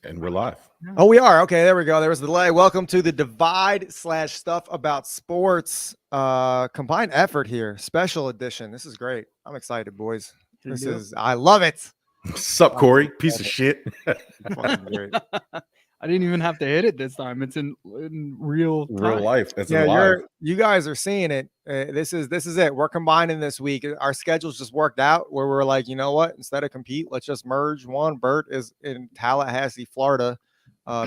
And we're live. Oh, we are. Okay, there we go. There was the delay. Welcome to the Divide/Stuff About Sports combined effort here. Special edition. This is great. I'm excited, boys. I love it. Sup, Corey? Piece of shit. Fucking great. I didn't even have to hit it this time. It's in real life. It's yeah, live. You guys are seeing it. This is it. We're combining this week. Our schedules just worked out where we're like, you know what? Instead of compete, let's just merge one. Bert is in Tallahassee, Florida,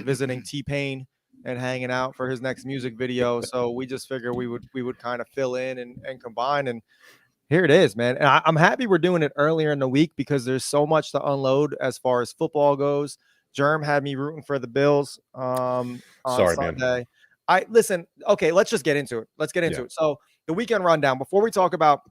visiting T-Pain and hanging out for his next music video. So we just figure we would kind of fill in and combine. And here it is, man. And I'm happy we're doing it earlier in the week because there's so much to unload as far as football goes. Jerm had me rooting for the Bills on Sunday. Man. Listen. Okay, let's just get into it. Let's get into it. So the weekend rundown. Before we talk about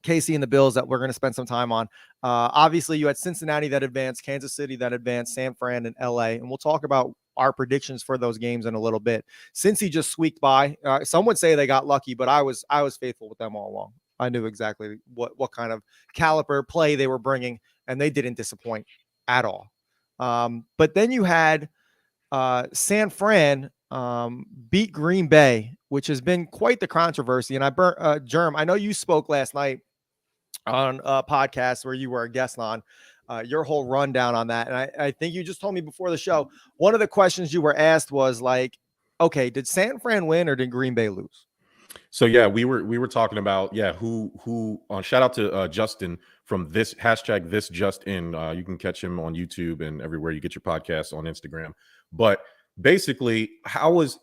KC and the Bills that we're going to spend some time on, obviously you had Cincinnati that advanced, Kansas City that advanced, San Fran and LA, and we'll talk about our predictions for those games in a little bit. Since he just squeaked by, some would say they got lucky, but I was faithful with them all along. I knew exactly what kind of caliber play they were bringing, and they didn't disappoint at all. But then you had San Fran beat Green Bay, which has been quite the controversy. And Jerm, I know you spoke last night on a podcast where you were a guest on your whole rundown on that. And I think you just told me before the show, one of the questions you were asked was like, okay, did San Fran win or did Green Bay lose? So yeah, we were talking about who shout out to Justin from this hashtag this just in. You can catch him on YouTube and everywhere you get your podcasts, on Instagram. But basically, how is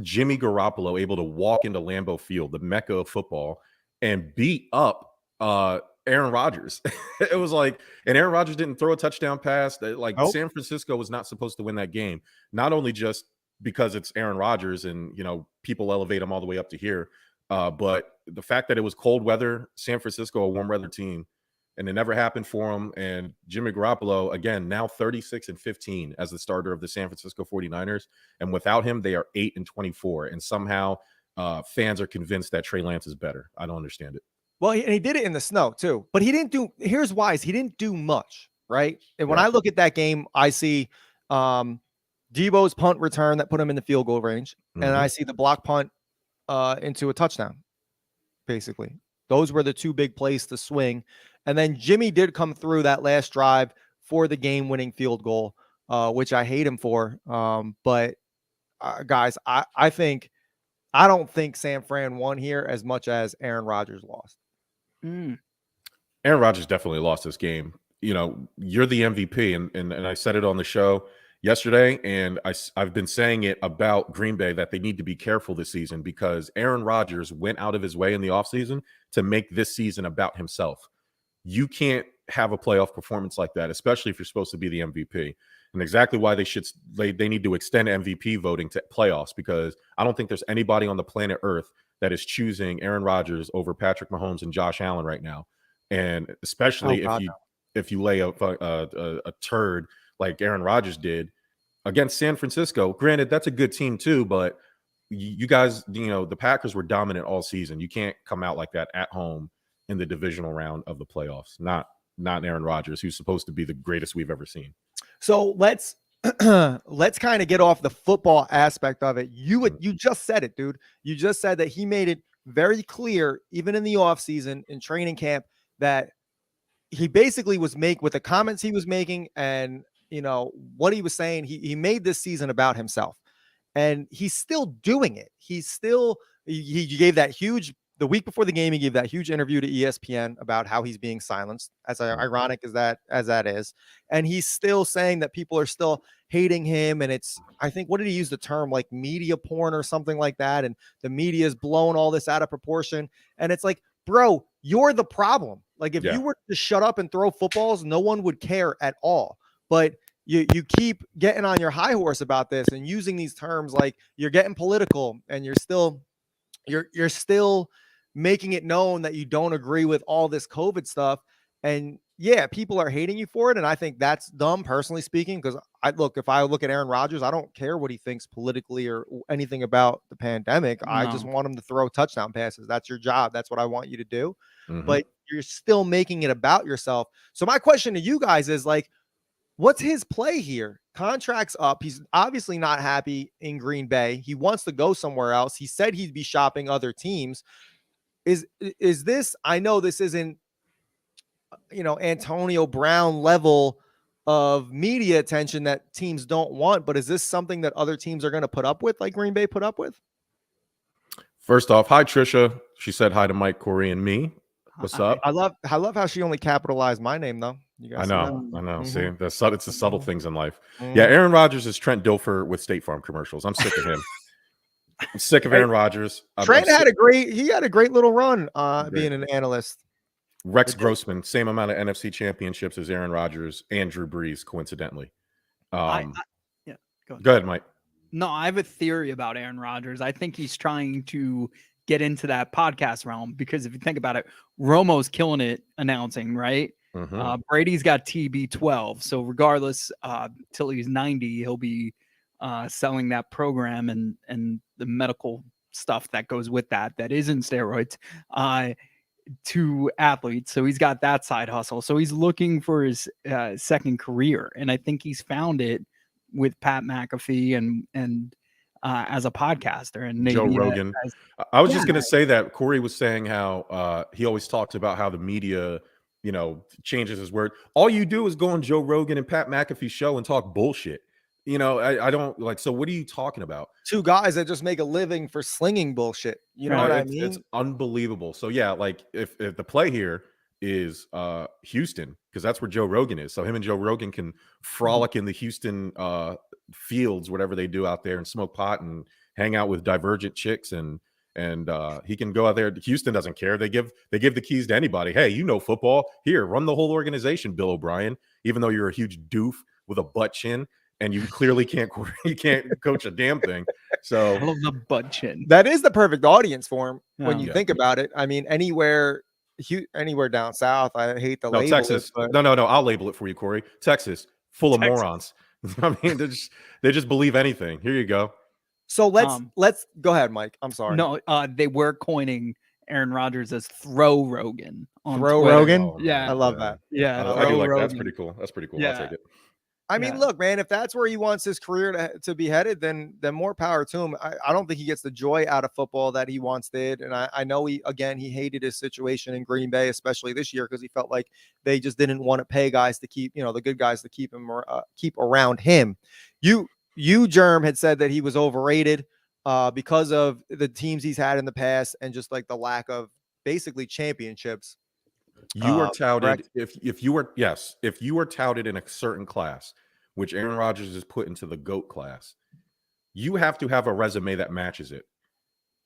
Jimmy Garoppolo able to walk into Lambeau Field, the mecca of football, and beat up Aaron Rodgers? It was like, and Aaron Rodgers didn't throw a touchdown pass. San Francisco was not supposed to win that game. Not only just because it's Aaron Rodgers and, people elevate him all the way up to here. But the fact that it was cold weather, San Francisco, a warm weather team, and it never happened for him. And Jimmy Garoppolo, again, now 36-15 as the starter of the San Francisco 49ers. And without him, they are 8-24. And somehow fans are convinced that Trey Lance is better. I don't understand it. Well, he did it in the snow too, but he didn't do, here's why, he didn't do much, right? And when I look at that game, I see Debo's punt return that put him in the field goal range. And I see the block punt into a touchdown, basically. Those were the two big plays to swing. And then Jimmy did come through that last drive for the game-winning field goal, which I hate him for. But guys, I don't think San Fran won here as much as Aaron Rodgers lost. Aaron Rodgers definitely lost this game. You're the MVP, and I said it on the show yesterday, and I've been saying it about Green Bay that they need to be careful this season because Aaron Rodgers went out of his way in the offseason to make this season about himself. You can't have a playoff performance like that, especially if you're supposed to be the MVP. And exactly why they need to extend MVP voting to playoffs, because I don't think there's anybody on the planet Earth that is choosing Aaron Rodgers over Patrick Mahomes and Josh Allen right now. And especially if you lay a turd like Aaron Rodgers did against San Francisco. Granted, that's a good team too, but you guys, the Packers were dominant all season. You can't come out like that at home in the divisional round of the playoffs. Not Aaron Rodgers, who's supposed to be the greatest we've ever seen. So let's kind of get off the football aspect of it. You just said it, dude. You just said that he made it very clear, even in the offseason, in training camp, that he basically was with the comments he was making and what he was saying, he made this season about himself, and he's still doing it. He gave that huge, the week before the game, he gave that huge interview to ESPN about how he's being silenced, as ironic as that is. And he's still saying that people are still hating him. And I think, what did he use the term, like media porn or something like that? And the media is blowing all this out of proportion. And it's like, bro, you're the problem. Like if you were to shut up and throw footballs, no one would care at all. But you keep getting on your high horse about this and using these terms, like you're getting political, and you're still making it known that you don't agree with all this COVID stuff. And people are hating you for it. And I think that's dumb, personally speaking, because if I look at Aaron Rodgers, I don't care what he thinks politically or anything about the pandemic. No. I just want him to throw touchdown passes. That's your job. That's what I want you to do. But you're still making it about yourself. So my question to you guys is like, what's his play here? Contract's up. He's obviously not happy in Green Bay. He wants to go somewhere else. He said he'd be shopping other teams. Is this, I know this isn't, Antonio Brown level of media attention that teams don't want, but is this something that other teams are going to put up with, like Green Bay put up with? First off, hi Trisha. She said hi to Mike, Corey, and me. What's up? I love how she only capitalized my name though. You guys I know. Mm-hmm. See, it's the subtle things in life. Yeah, Aaron Rodgers is Trent Dilfer with State Farm commercials. I'm sick of him. I'm sick of Aaron Rodgers. Trent had a great little run being an analyst. Rex Grossman, same amount of NFC championships as Aaron Rodgers and Drew Brees, coincidentally. Yeah, go ahead, Mike. No, I have a theory about Aaron Rodgers. I think he's trying to get into that podcast realm because if you think about it, Romo's killing it announcing, right? Mm-hmm. Brady's got TB12. So regardless, till he's 90, he'll be selling that program and the medical stuff that goes with that isn't steroids to athletes. So he's got that side hustle. So he's looking for his second career. And I think he's found it with Pat McAfee and as a podcaster and Joe Rogan. I was just going to say that Corey was saying how he always talks about how the media, changes his word. All you do is go on Joe Rogan and Pat McAfee's show and talk bullshit. I don't like, so what are you talking about? Two guys that just make a living for slinging bullshit. You know what I mean? It's unbelievable. So yeah, like if the play here is Houston, because that's where Joe Rogan is. So him and Joe Rogan can frolic in the Houston fields, whatever they do out there, and smoke pot and hang out with divergent chicks, and he can go out there. Houston doesn't care. They give the keys to anybody. Hey, football. Here, run the whole organization, Bill O'Brien, even though you're a huge doof with a butt chin. And you clearly can't coach a damn thing. So I love the butt chin. That is the perfect audience for him when you think about it. I mean, anywhere down south. I hate the label. Texas. No. I'll label it for you, Corey. Texas, full of morons. I mean, they just believe anything. Here you go. So let's go ahead, Mike. I'm sorry. No, they were coining Aaron Rodgers as Throw Rogan. Throw Rogan? Oh, yeah. I love that. Yeah. I do like that. That's pretty cool. Yeah. I'll take it. I mean, look, man, if that's where he wants his career to be headed, then more power to him. I don't think he gets the joy out of football that he once did. And I know he hated his situation in Green Bay, especially this year, because he felt like they just didn't want to pay guys to keep, the good guys to keep him or keep around him. You, Jerm, had said that he was overrated because of the teams he's had in the past and just like the lack of basically championships. You are touted correct? if you are touted in a certain class, which Aaron Rodgers is put into the GOAT class, you have to have a resume that matches it.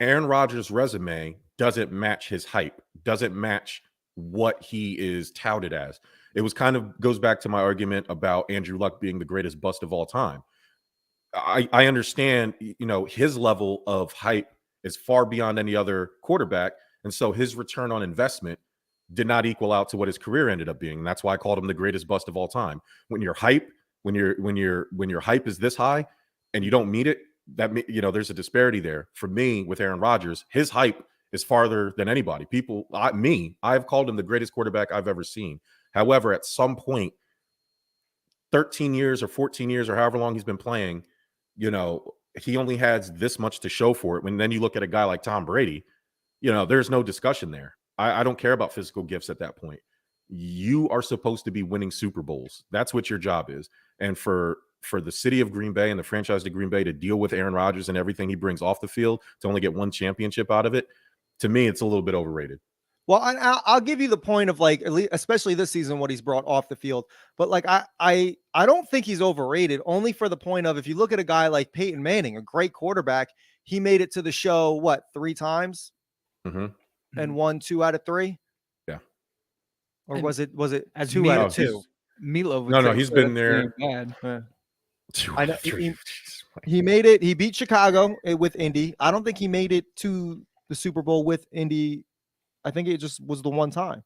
Aaron Rodgers' resume doesn't match his hype, doesn't match what he is touted as. It goes back to my argument about Andrew Luck being the greatest bust of all time. I understand, his level of hype is far beyond any other quarterback, and so his return on investment did not equal out to what his career ended up being. And that's why I called him the greatest bust of all time. When your hype is this high and you don't meet it, there's a disparity there. For me, with Aaron Rodgers, his hype is farther than anybody. I've called him the greatest quarterback I've ever seen. However, at some point, 13 years or 14 years or however long he's been playing, he only has this much to show for it. When then you look at a guy like Tom Brady, there's no discussion there. I don't care about physical gifts at that point. You are supposed to be winning Super Bowls. That's what your job is. And for the city of Green Bay and the franchise of Green Bay to deal with Aaron Rodgers and everything he brings off the field to only get one championship out of it, to me, it's a little bit overrated. Well, I'll give you the point of like, at least, especially this season, what he's brought off the field. But like, I don't think he's overrated, only for the point of, if you look at a guy like Peyton Manning, a great quarterback, he made it to the show, 3 times? Mm-hmm. And won 2 out of 3. Yeah. Or was it as 2 out of 2? Milo. No, he's been there. I know, he made it. He beat Chicago with Indy. I don't think he made it to the Super Bowl with Indy. I think it just was the one time.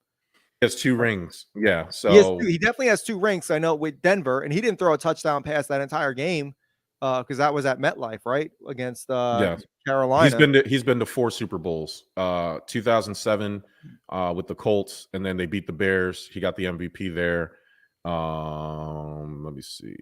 He has 2 rings. Yeah. So he definitely has 2 rings. I know, with Denver, and he didn't throw a touchdown pass that entire game because that was at MetLife, right? Against Carolina. He's been to 4 Super Bowls. 2007 with the Colts, and then they beat the Bears. He got the MVP there. Let me see.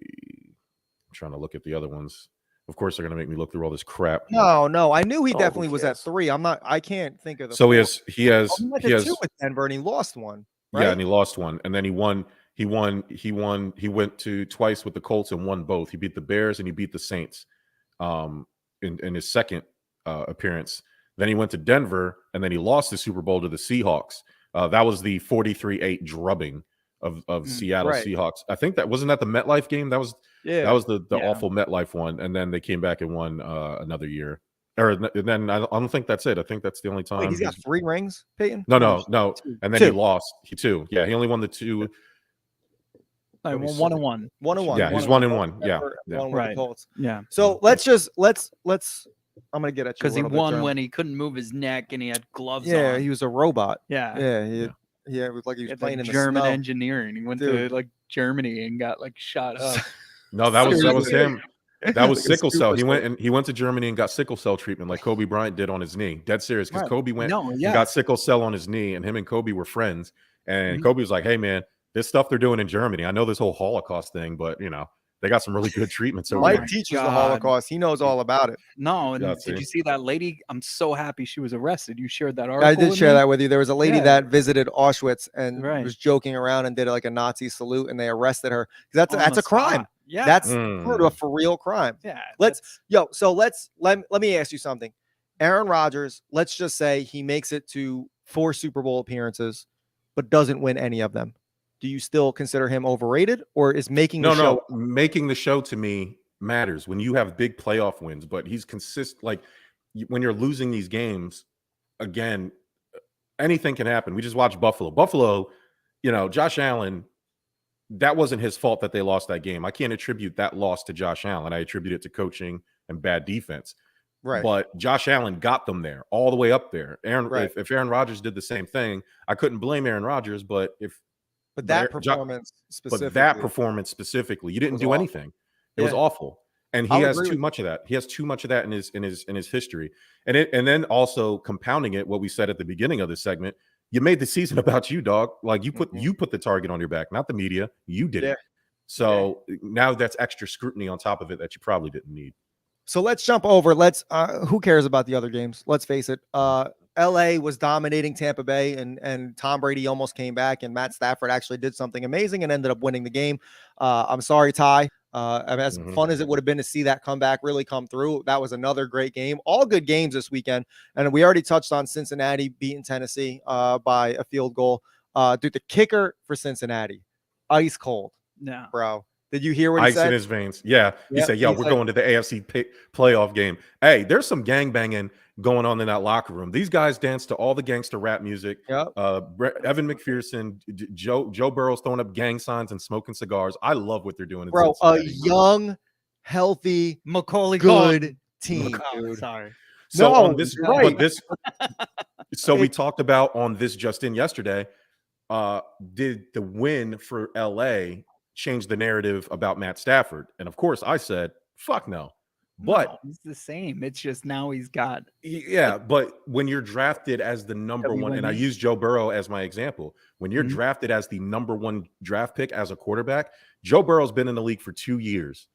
I'm trying to look at the other ones. Of course, they're going to make me look through all this crap. No, I knew he Oh, who definitely was at cares? 3. I can't think of the So he 4. has he Oh, has he went he to 2 has with Denver and he lost one, yeah, right? and he lost one, and then he won. He went to twice with the Colts and won both. He beat the Bears and he beat the Saints, in his second appearance. Then he went to Denver and then he lost the Super Bowl to the Seahawks. That was the 43-8 drubbing of Seattle right. Seahawks. I think that wasn't that the MetLife game. That was the Yeah. awful MetLife one, and then they came back and won another year. Or and then I don't think that's it. I think that's the only time. Wait, he's got 3 rings, Peyton? No. 2. And then he 2. lost. He 2. Yeah, he only won the 2. I Let me won see. 1-1. 1-1. Yeah, he's 1-1. Yeah, yeah. One with the Right. Colts. Yeah, So let's I'm gonna get at you because a he little bit, won Jerm. when he couldn't move his neck and he had gloves Yeah, on. he was a robot. Yeah, Yeah, it was like he was Had playing that in the German snow. engineering. He went Dude. to like Germany and got like shot up. No, that was Seriously. him. That was Like a sickle cell. He superstar. went to Germany and got sickle cell treatment like Kobe Bryant did on his knee. Dead serious, because Right. Kobe went No, and yeah. got sickle cell on his knee, and him and Kobe were friends. And Mhm. Kobe was like, "Hey, man, this stuff they're doing in Germany. I know this whole Holocaust thing, but they got some really good treatments over Mike there." teaches the God. Holocaust. He knows all about it. No, and Yeah, did see. you see that lady? I'm so happy she was arrested. You shared that article. I did with share me? that with you. There was a lady Yeah. that visited Auschwitz and Right. was joking around and did like a Nazi salute, and they arrested her. That's On that's the a crime. spot. Yeah, That's Mm. a for real crime. yeah. Let's let me ask you something. Aaron Rodgers, let's just say he makes it to 4 Super Bowl appearances, but doesn't win any of them. Do you still consider him overrated, or is making the show? No. Making the show to me matters when you have big playoff wins, but he's consistent. Like when you're losing these games, again, anything can happen. We just watched Buffalo. Buffalo, Josh Allen, that wasn't his fault that they lost that game. I can't attribute that loss to Josh Allen. I attribute it to coaching and bad defense. Right. But Josh Allen got them there, all the way up there. Right. If Aaron Rodgers did the same thing, I couldn't blame Aaron Rodgers. But that Aaron- performance specifically. but that performance specifically, you didn't was do awful. anything. It was Yeah. awful, and he I'll has agree too with much of that. He has too much of that in his history, and then also compounding it, what we said at the beginning of this segment. You made the season about you, dog. Like you put the target on your back, not the media. You did Yeah. it. So now that's extra scrutiny on top of it that you probably didn't need. So let's jump over. Who cares about the other games? Let's face it. LA was dominating Tampa Bay, and Tom Brady almost came back, and Matt Stafford actually did something amazing and ended up winning the game. I'm sorry, Ty. As fun as it would have been to see that comeback really come through, that was another great game. All good games this weekend, and we already touched on Cincinnati beating Tennessee by a field goal. Dude, the kicker for Cincinnati, ice cold, No. bro. Did you hear what he Ice said? in his veins. Yeah. He Yep, said, "Yo, he's we're like- going to the AFC playoff game." Hey, there's some gang banging going on in that locker room. These guys dance to all the gangster rap music. Yep. Evan McPherson, Joe Burrow's throwing up gang signs and smoking cigars. I love what they're doing in Bro, a Cincinnati. young, healthy, Macaulay good Culkin. team, Oh, dude. sorry. So No, on this, you're right. but this, so we talked about on this just in yesterday. Did the win for LA change the narrative about Matt Stafford? And of course, I said, "Fuck no." But No, it's the same. It's just now he's got yeah, but when you're drafted as the number one, and I WNBA. use Joe Burrow as my example, when you're Mhm. drafted as the number one draft pick as a quarterback, Joe Burrow's been in the league for 2 years,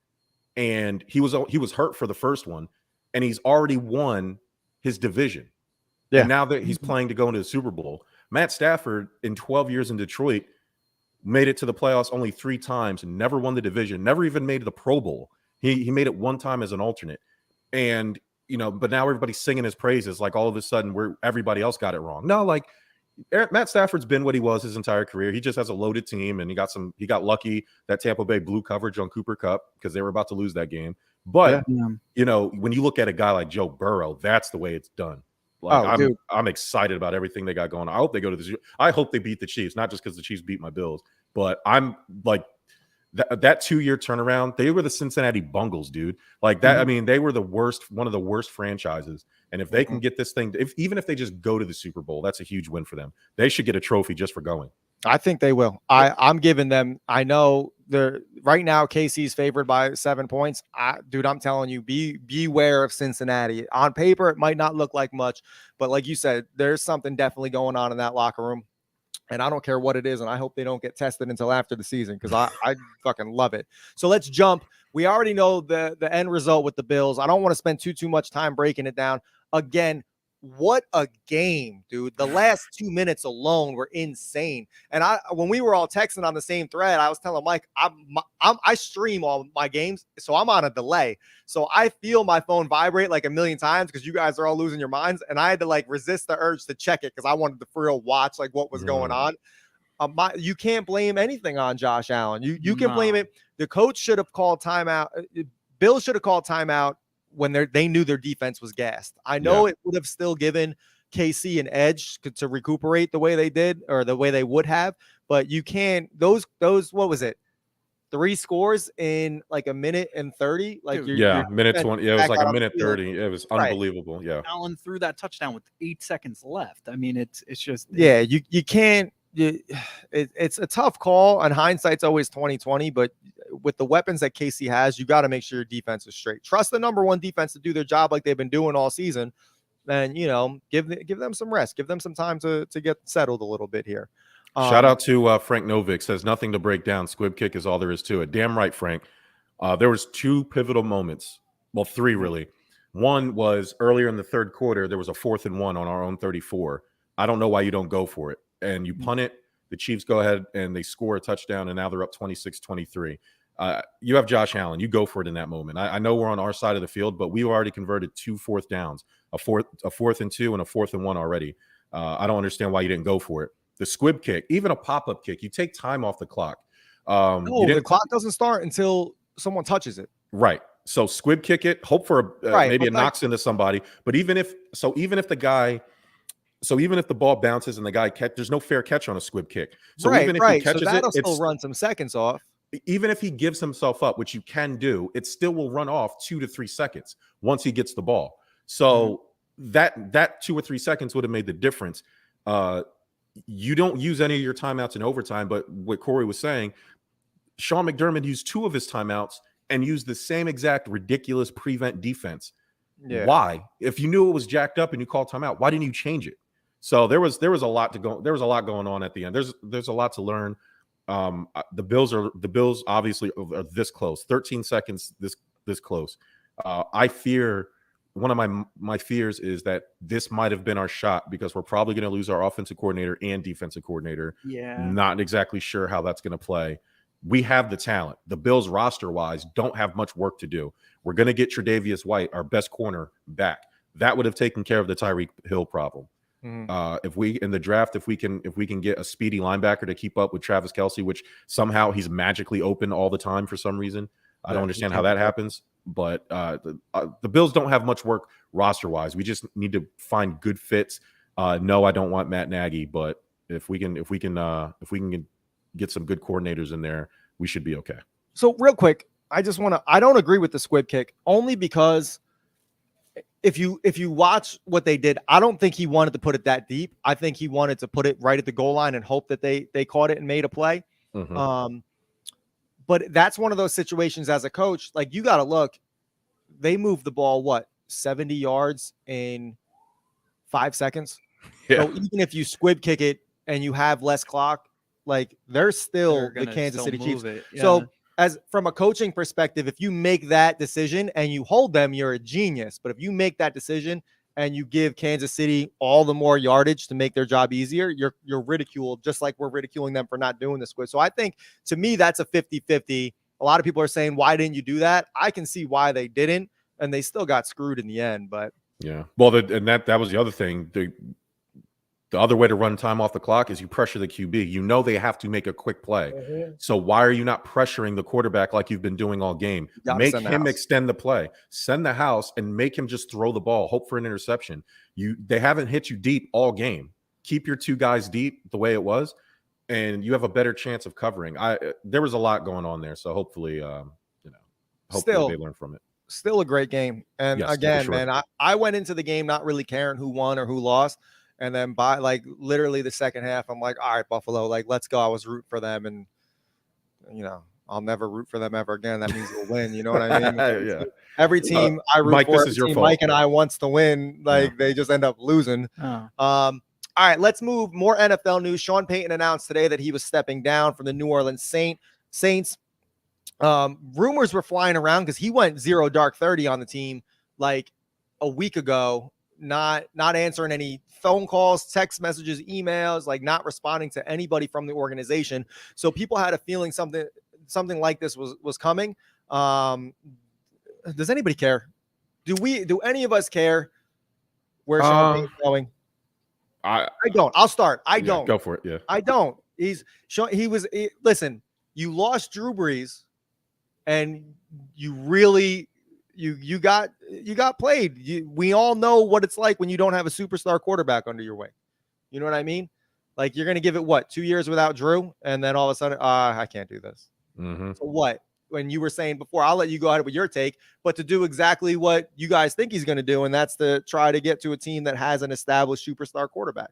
and he was hurt for the first one, and he's already won his division. Yeah. And now that he's playing to go into the Super Bowl, Matt Stafford in 12 years in Detroit made it to the playoffs only 3 times and never won the division, never even made the Pro Bowl. He made it 1 time as an alternate. And, but now everybody's singing his praises like all of a sudden everybody else got it wrong. No, like Matt Stafford's been what he was his entire career. He just has a loaded team, and he got lucky that Tampa Bay blew coverage on Cooper Kupp because they were about to lose that game. But, when you look at a guy like Joe Burrow, that's the way it's done. Like I'm excited about everything they got going. I hope they go to the. I hope they beat the Chiefs, not just because the Chiefs beat my Bills, but I'm like that 2-year turnaround. They were the Cincinnati Bungles, dude. Like that. I mean, they were one of the worst franchises. And if they can get this thing, even if they just go to the Super Bowl, that's a huge win for them. They should get a trophy just for going. I think they will. I'm giving them. I know they're right now. KC's favored by 7 points. Dude, I'm telling you, beware of Cincinnati. On paper, it might not look like much, but like you said, there's something definitely going on in that locker room. And I don't care what it is, and I hope they don't get tested until after the season because I fucking love it. So let's jump. We already know the end result with the Bills. I don't want to spend too much time breaking it down. Again, what a game, dude. The last 2 minutes alone were insane. And when we were all texting on the same thread, I was telling Mike, I stream all my games, so I'm on a delay. So I feel my phone vibrate like a million times because you guys are all losing your minds. And I had to like resist the urge to check it because I wanted to for real watch like what was going on. You can't blame anything on Josh Allen. You can blame it. The coach should have called timeout. Bill should have called timeout when they knew their defense was gassed. I know it would have still given KC an edge to recuperate the way they did or the way they would have, but you can't those what was it? 3 scores in like a minute and 30. Like minute 20. Yeah, it was like a minute 30. It was unbelievable. Right. Yeah. Allen threw that touchdown with 8 seconds left. I mean, it's just you can't. It's a tough call, and hindsight's always 20/20. But with the weapons that KC has, you got to make sure your defense is straight. Trust the number one defense to do their job like they've been doing all season, and give them some rest, give them some time to get settled a little bit here. Shout out to Frank Novick, says nothing to break down. Squib kick is all there is to it. Damn right, Frank. There was 2 pivotal moments. Well, 3 really. One was earlier in the third quarter. There was a 4th and 1 on our own 34. I don't know why you don't go for it. And you punt it. The Chiefs go ahead and they score a touchdown, and now they're up 26-23. You have Josh Allen. You go for it in that moment. I know we're on our side of the field, but we've already converted 2 4th downs, a 4th and 2 and a 4th and 1 already. I don't understand why you didn't go for it. The squib kick, even a pop-up kick, you take time off the clock. The clock doesn't start until someone touches it. Right. So squib kick it, hope for maybe it knocks into somebody. But even if the ball bounces and the guy there's no fair catch on a squib kick. So even if he catches that'll it, still run some seconds off. Even if he gives himself up, which you can do, it still will run off 2 to 3 seconds once he gets the ball. So that 2 or 3 seconds would have made the difference. You don't use any of your timeouts in overtime, but what Corey was saying, Sean McDermott used 2 of his timeouts and used the same exact ridiculous prevent defense. Yeah. Why? If you knew it was jacked up and you called timeout, why didn't you change it? So there was a lot going on at the end. There's a lot to learn. The Bills obviously are this close, 13 seconds this close. I fear one of my fears is that this might have been our shot because we're probably going to lose our offensive coordinator and defensive coordinator. Yeah, not exactly sure how that's going to play. We have the talent. The Bills roster wise don't have much work to do. We're going to get Tre'Davious White, our best corner, back. That would have taken care of the Tyreek Hill problem. If we in the draft, if we can get a speedy linebacker to keep up with Travis Kelce, which somehow he's magically open all the time for some reason. I don't understand how that happens, but the Bills don't have much work roster wise. We just need to find good fits. No, I don't want Matt Nagy, but if we can get some good coordinators in there, we should be okay. So real quick, I don't agree with the squib kick only because if you watch what they did, I don't think he wanted to put it that deep. I think he wanted to put it right at the goal line and hope that they caught it and made a play. But that's one of those situations as a coach, like you got to look, they moved the ball, 70 yards in 5 seconds. Yeah. So even if you squib kick it and you have less clock, like they're the Kansas City Chiefs. Yeah. So as from a coaching perspective, if you make that decision and you hold them, you're a genius. But if you make that decision and you give Kansas City all the more yardage to make their job easier, you're ridiculed, just like we're ridiculing them for not doing the squib. So I think, to me, that's a 50-50. A lot of people are saying, why didn't you do that? I can see why they didn't, and they still got screwed in the end. But yeah, well, that was the other thing. The other way to run time off the clock is you pressure the QB. You know they have to make a quick play. So why are you not pressuring the quarterback like you've been doing all game? Make him extend the play. Send the house and make him just throw the ball. Hope for an interception. They haven't hit you deep all game. Keep your 2 guys deep the way it was, and you have a better chance of covering. There was a lot going on there, so hopefully they learn from it. Still a great game. And again, man, I went into the game not really caring who won or who lost. And then by literally the second half, I'm like, all right, Buffalo, let's go. I was rooting for them. And, I'll never root for them ever again. That means we'll win. You know what I mean? Yeah. Every team I root Mike, for, this is your fault. Mike and I wants to win. They just end up losing. All right, let's move. More NFL news. Sean Payton announced today that he was stepping down from the New Orleans Saints. Rumors were flying around because he went 0 dark 30 on the team like a week ago, not answering any phone calls, text messages, emails, like not responding to anybody from the organization. So people had a feeling something like this was coming. Does anybody care? Do any of us care where Sean Payton's going? I don't. I'll start. I don't. Go for it. Yeah. I don't. Listen, you lost Drew Brees and you really you got played. We all know what it's like when you don't have a superstar quarterback under your wing. You know what I mean? Like you're going to give it 2 years without Drew and then all of a sudden I can't do this. Mm-hmm. So what? When you were saying before, I'll let you go ahead with your take, but to do exactly what you guys think he's going to do, and that's to try to get to a team that has an established superstar quarterback.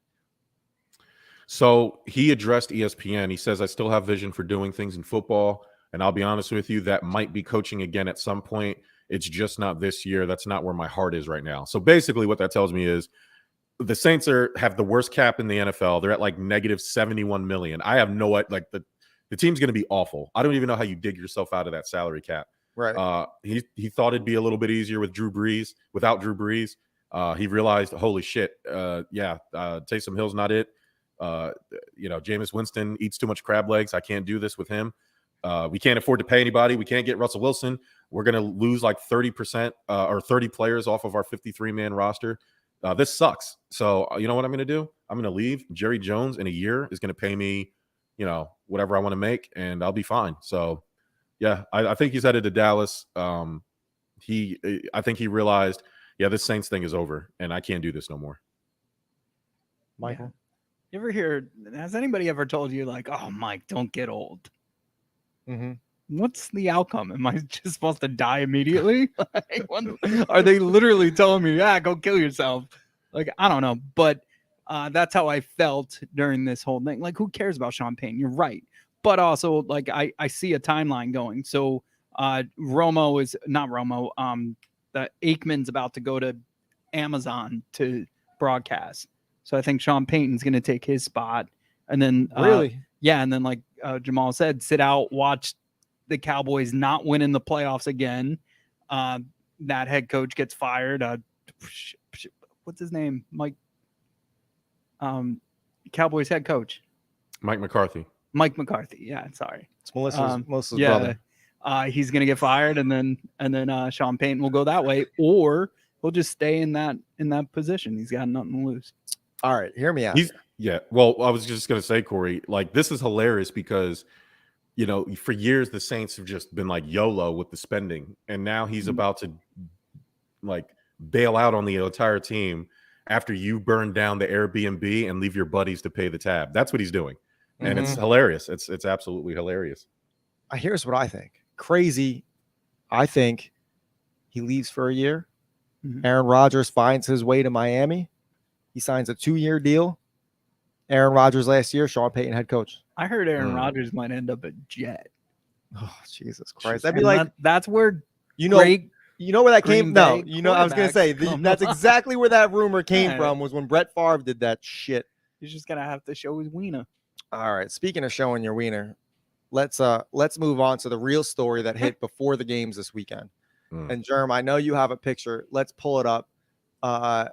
So he addressed ESPN. He says, I still have vision for doing things in football. And I'll be honest with you, that might be coaching again at some point. It's just not this year. That's not where my heart is right now. So basically what that tells me is the Saints have the worst cap in the NFL. They're at like negative 71 million. I have no, like the team's going to be awful. I don't even know how you dig yourself out of that salary cap. Right. He thought it'd be a little bit easier with without Drew Brees. He realized, holy shit. Taysom Hill's not it. Jameis Winston eats too much crab legs. I can't do this with him. We can't afford to pay anybody. We can't get Russell Wilson. We're going to lose like 30% or 30 players off of our 53-man roster. This sucks. So you know what I'm going to do? I'm going to leave. Jerry Jones in a year is going to pay me, whatever I want to make, and I'll be fine. So, yeah, I think he's headed to Dallas. I think he realized, this Saints thing is over, and I can't do this no more. Michael? You has anybody ever told you, like, oh, Mike, don't get old? Mm-hmm. What's the outcome? Am I just supposed to die immediately? Are they literally telling me, go kill yourself? Like, I don't know. But that's how I felt during this whole thing. Like, who cares about Sean Payton? You're right. But also, like, I see a timeline going. So the Aikman's about to go to Amazon to broadcast. So I think Sean Payton's going to take his spot. And then, really? And then, like Jamal said, sit out, watch the Cowboys not win in the playoffs again. That head coach gets fired. What's his name? Mike. Cowboys head coach. Mike McCarthy. Yeah, sorry. It's Melissa's brother. He's gonna get fired, and then Sean Payton will go that way, or he'll just stay in that position. He's got nothing to lose. All right, hear me out. Well, I was just gonna say, Corey, like this is hilarious because for years the Saints have just been like YOLO with the spending, and now he's about to like bail out on the entire team after you burn down the Airbnb and leave your buddies to pay the tab. That's what he's doing. And it's hilarious. It's absolutely hilarious. Here's what I think. Crazy. I think he leaves for a year. Mm-hmm. Aaron Rodgers finds his way to Miami. He signs a 2-year deal. Aaron Rodgers last year, Sean Payton head coach. I heard Aaron Rodgers might end up at Jet. Oh, Jesus Christ. That'd be like that's where you know where that came. No, I was gonna say that's exactly where that rumor came from, was when Brett Favre did that shit. He's just gonna have to show his wiener. All right. Speaking of showing your wiener, let's move on to the real story that hit before the games this weekend. And Jerm, I know you have a picture. Let's pull it up. The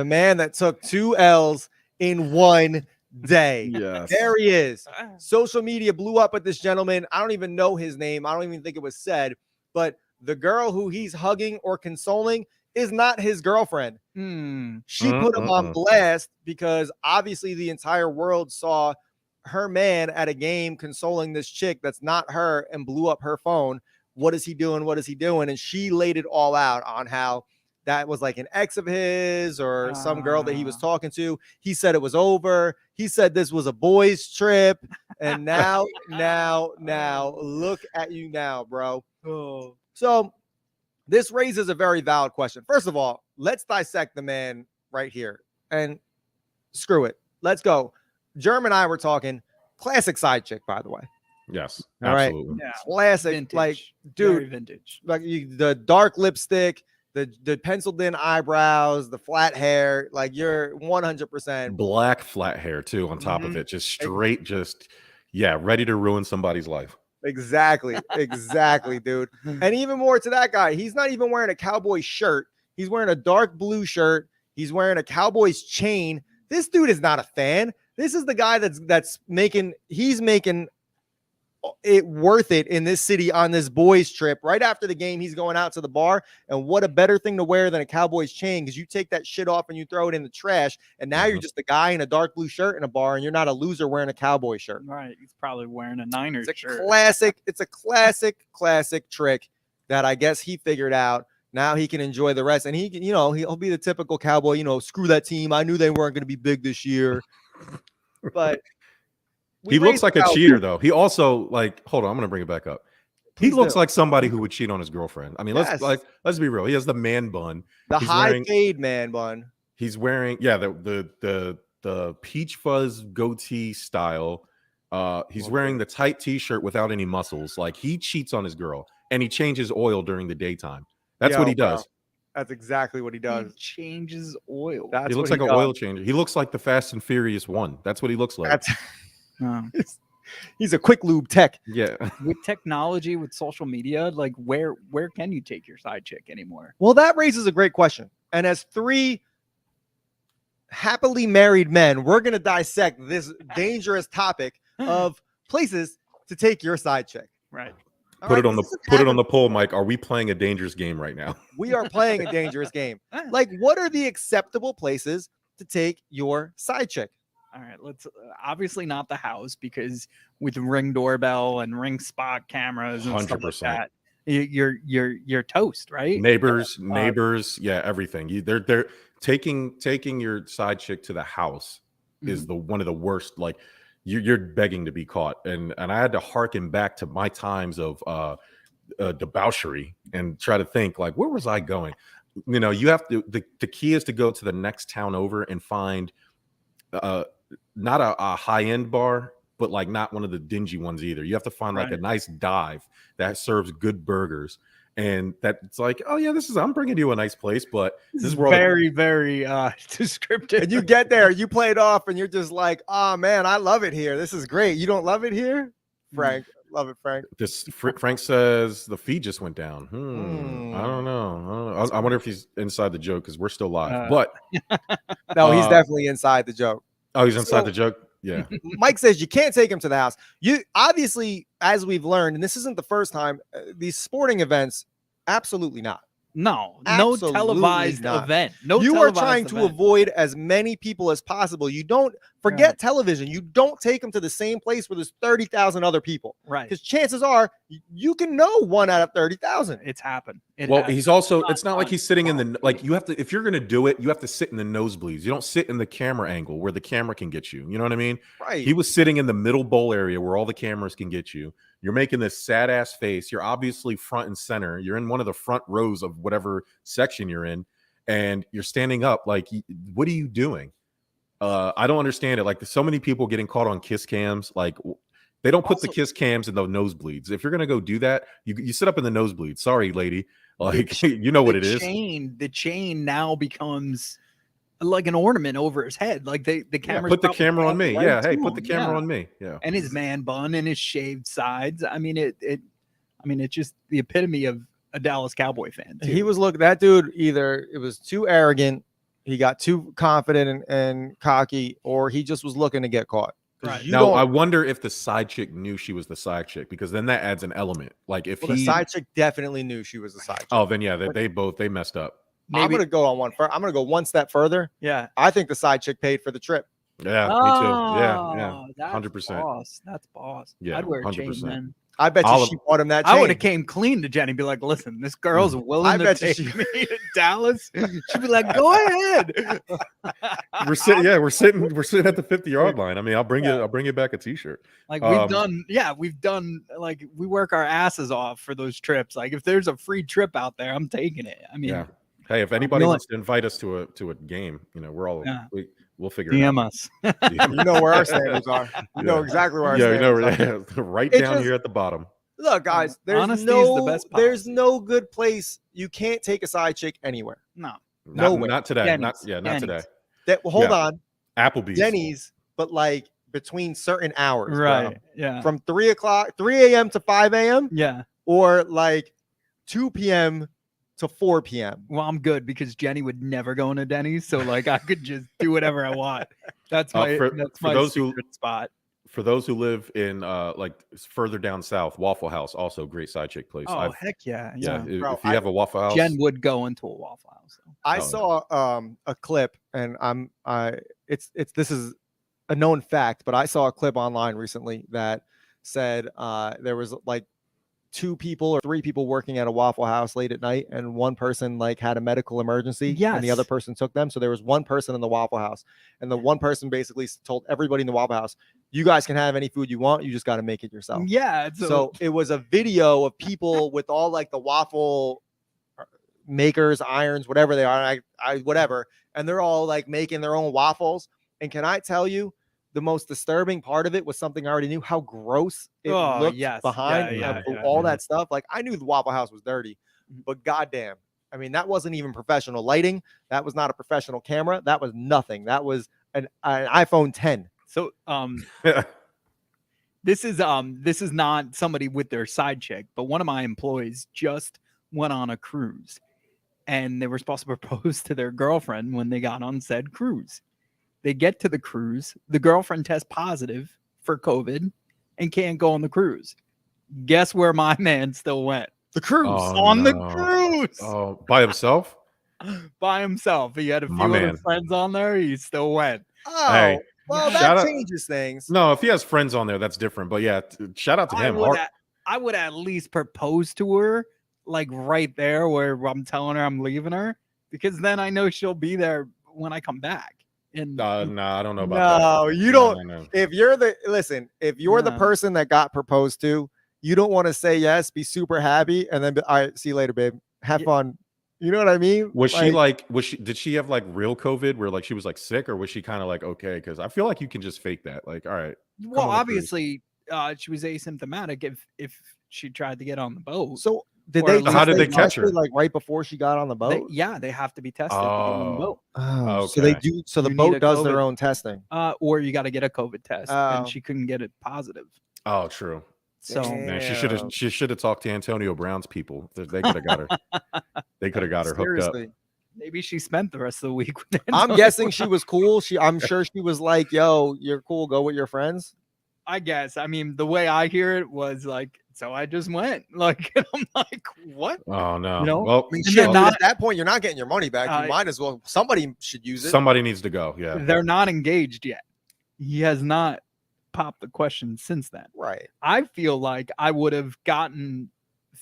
man that took 2 L's in one day. Yes. There he is. Social media blew up at this gentleman. I don't even know his name. I don't even think it was said, but the girl who he's hugging or consoling is not his girlfriend. She put him on blast because obviously the entire world saw her man at a game consoling this chick that's not her and blew up her phone. What is he doing? What is he doing? And she laid it all out on how that was like an ex of his or some girl that he was talking to. He said it was over. He said this was a boys trip. And now, look at you now, bro. Oh. So this raises a very valid question. First of all, let's dissect the man right here. And screw it. Let's go. Jerm and I were talking. Classic side chick, by the way. Yes, all absolutely. Right? Yeah. Classic. Vintage. Like, dude, very vintage. Like the dark lipstick, the penciled in eyebrows, the flat hair, like you're 100% Black flat hair too on top of it, just straight, ready to ruin somebody's life. Exactly, dude. And even more to that guy, he's not even wearing a Cowboys shirt. He's wearing a dark blue shirt. He's wearing a Cowboys chain. This dude is not a fan. This is the guy that's making it worth it in this city on this boys trip. Right after the game, he's going out to the bar. And what a better thing to wear than a Cowboys chain, because you take that shit off and you throw it in the trash. And now you're just a guy in a dark blue shirt in a bar, and you're not a loser wearing a Cowboy shirt. Right. He's probably wearing a Niners shirt. It's a classic trick that I guess he figured out. Now he can enjoy the rest. And he can, he'll be the typical Cowboy, screw that team. I knew they weren't going to be big this year. But he looks like a cheater, though. He also, hold on, I'm going to bring it back up. He looks like somebody who would cheat on his girlfriend. I mean, let's be real. He has the man bun. The high-fade man bun. He's wearing, the peach fuzz goatee style. He's wearing the tight T-shirt without any muscles. Like, he cheats on his girl, and he changes oil during the daytime. That's what he does. Bro. That's exactly what he does. He changes oil. He looks like an oil changer. He looks like the Fast and Furious 1. That's what he looks like. He's a quick lube tech. Yeah. With technology, with social media, like where can you take your side chick anymore? Well, that raises a great question. And as three happily married men, we're going to dissect this dangerous topic of places to take your side chick. Right. Put it on the poll, Mike. Are we playing a dangerous game right now? We are playing a dangerous game. Like, what are the acceptable places to take your side chick? All right, let's obviously not the house, because with Ring doorbell and Ring spot cameras and 100%. Stuff like that, you're toast, right? Neighbors, yeah, everything. They're taking your side chick to the house is one of the worst. Like, you're begging to be caught, and I had to harken back to my times of debauchery and try to think, like, where was I going? You have to. The key is to go to the next town over and find not a high-end bar, but like not one of the dingy ones either. You have to find like a nice dive that serves good burgers, and that's like, oh yeah, I'm bringing you a nice place, but this is very descriptive. And you get there, you play it off, and you're just like, oh man, I love it here. This is great. You don't love it here, Frank? Love it, Frank. Frank says the feed just went down. I don't know. I wonder if he's inside the joke, because we're still live. But no, he's definitely inside the joke. Oh, he's inside the joke. Yeah. Mike says you can't take him to the house. You obviously, as we've learned, and this isn't the first time, these sporting events, absolutely not. No Absolutely televised not. event. You are trying to avoid as many people as possible. You don't forget television. You don't take them to the same place where there's 30,000 other people. Right. Because chances are you can know 1 out of 30,000. It's happened. He's also, it's not like he's sitting in the, like, you have to, if you're going to do it, you have to sit in the nosebleeds. You don't sit in the camera angle where the camera can get you. You know what I mean? Right. He was sitting in the middle bowl area where all the cameras can get you. You're making this sad ass face. You're obviously front and center. You're in one of the front rows of whatever section you're in, and you're standing up. Like, what are you doing? I don't understand it. Like, there's so many people getting caught on kiss cams. Like, they don't put the kiss cams in the nosebleeds. If you're gonna go do that, you sit up in the nosebleeds. Sorry, lady. Like, you know what it is. The chain now becomes like an ornament over his head. Like the camera. Put the camera on me. Yeah. Hey, put the camera on me. Yeah. And his man bun and his shaved sides. I mean, it's just the epitome of a Dallas Cowboy fan. Too. He was that dude, either it was too arrogant, he got too confident and cocky, or he just was looking to get caught. Right. Now, I wonder if the side chick knew she was the side chick, because then that adds an element. Like, if the side chick definitely knew she was the side chick. Oh, then yeah, they messed up. I'm gonna go on I'm gonna go one step further. Yeah, I think the side chick paid for the trip. Yeah, me too. Yeah, 100%. That's boss. Yeah, I'd wear a 100%. chain then. I bet you she bought him that chain. I would have came clean to Jenny and be like, listen, this girl's willing to take me to Dallas. She'd be like, go ahead. We're sitting at the 50-yard line. I mean, I'll bring you back a t-shirt. Like, we've done like, we work our asses off for those trips. Like, if there's a free trip out there, I'm taking it. I mean, hey, if anybody wants to invite us to a game, we're all we'll figure it out. DM us. You know where our standards are. You know exactly where our standards are. Right down here at the bottom. Look, guys, there's Honesty is the best there's policy. no good place. You can't take a side chick anywhere. No. No way. Not today. Not Denny's. today. Well, hold Yeah. on, Applebee's. Denny's, but like between certain hours, bro. Right. Yeah. From 3 a.m. to 5 a.m. Yeah. or like 2 p.m. to 4 p.m. Well, I'm good because Jenny would never go into Denny's, so like I could just do whatever I want. That's my for my those who- secret spot. For those who live in like further down south, Waffle House, also great side chick place. Oh heck yeah, yeah. If Bro, you have a Waffle House, Jen would go into a Waffle House. So. I Oh, saw a clip, and this is a known fact, but I saw a clip online recently that said there was like 2 people or 3 people working at a Waffle House late at night, and one person like had a medical emergency, and the other Yes. person took them. So there was one person in the Waffle House, and the one person basically told everybody in the Waffle House, "You guys can have any food you want. You just got to make it yourself." Yeah. So it was a video of people with all like the waffle makers, irons, whatever they are, whatever, and they're all like making their own waffles. And can I tell you, the most disturbing part of it was something I already knew, how gross it looked yes. behind Yeah, yeah. all Mhm. that stuff. Like I knew the Waffle House was dirty, but goddamn, I mean, that wasn't even professional lighting. That was not a professional camera. That was nothing. That was an iPhone 10. So this is not somebody with their side chick, but one of my employees just went on a cruise, and they were supposed to propose to their girlfriend when they got on said cruise. They get to the cruise, the girlfriend tests positive for COVID and can't go on the cruise. Guess where my man still went? The cruise. Oh, On the no. cruise Oh, by himself? by himself. He had a few My other man. friends on there. He still went. Oh, Hey, well, shout that out- changes things. No, if he has friends on there, that's different. But yeah, shout out to him. I would at least propose to her like right there where I'm telling her I'm leaving her, because then I know she'll be there when I come back. And No, I don't know about that. No, you No, don't. no. If you're the Yeah. person that got proposed to, you don't want to say yes, be super happy, and then be, all right, see you later, babe. Have Yeah. fun. You know what I mean? Did she have like real COVID where like she was like sick, or was she kind of like okay? Because I feel like you can just fake that. Like, all right, well, on the cruise. obviously, she was asymptomatic if she tried to get on the boat. So did Or they? at least how did they test catch her? Like right before she got on the boat? They have to be tested to get on the boat. Oh, so they okay. do. So the You need boat a does their COVID. own testing. Or you got to get a COVID test, Oh. and she couldn't get it positive. Oh, true. So Man, Damn. she should have talked to Antonio Brown's people. They could have got her. They could have got her hooked up. Seriously. maybe she spent the rest of the week with I'm Antonio guessing Brown. she was cool. I'm sure she was like, "Yo, you're cool. Go with your friends." I guess. I mean, the way I hear it was like, so I just went. Like, and I'm like, what? Oh no. You know? Well, I mean, And shit, they're dude, not- at that point, you're not getting your money back. You might as well. Somebody should use it. somebody needs to go. Yeah. They're not engaged yet. He has not popped the question since then. Right. I feel like I would have gotten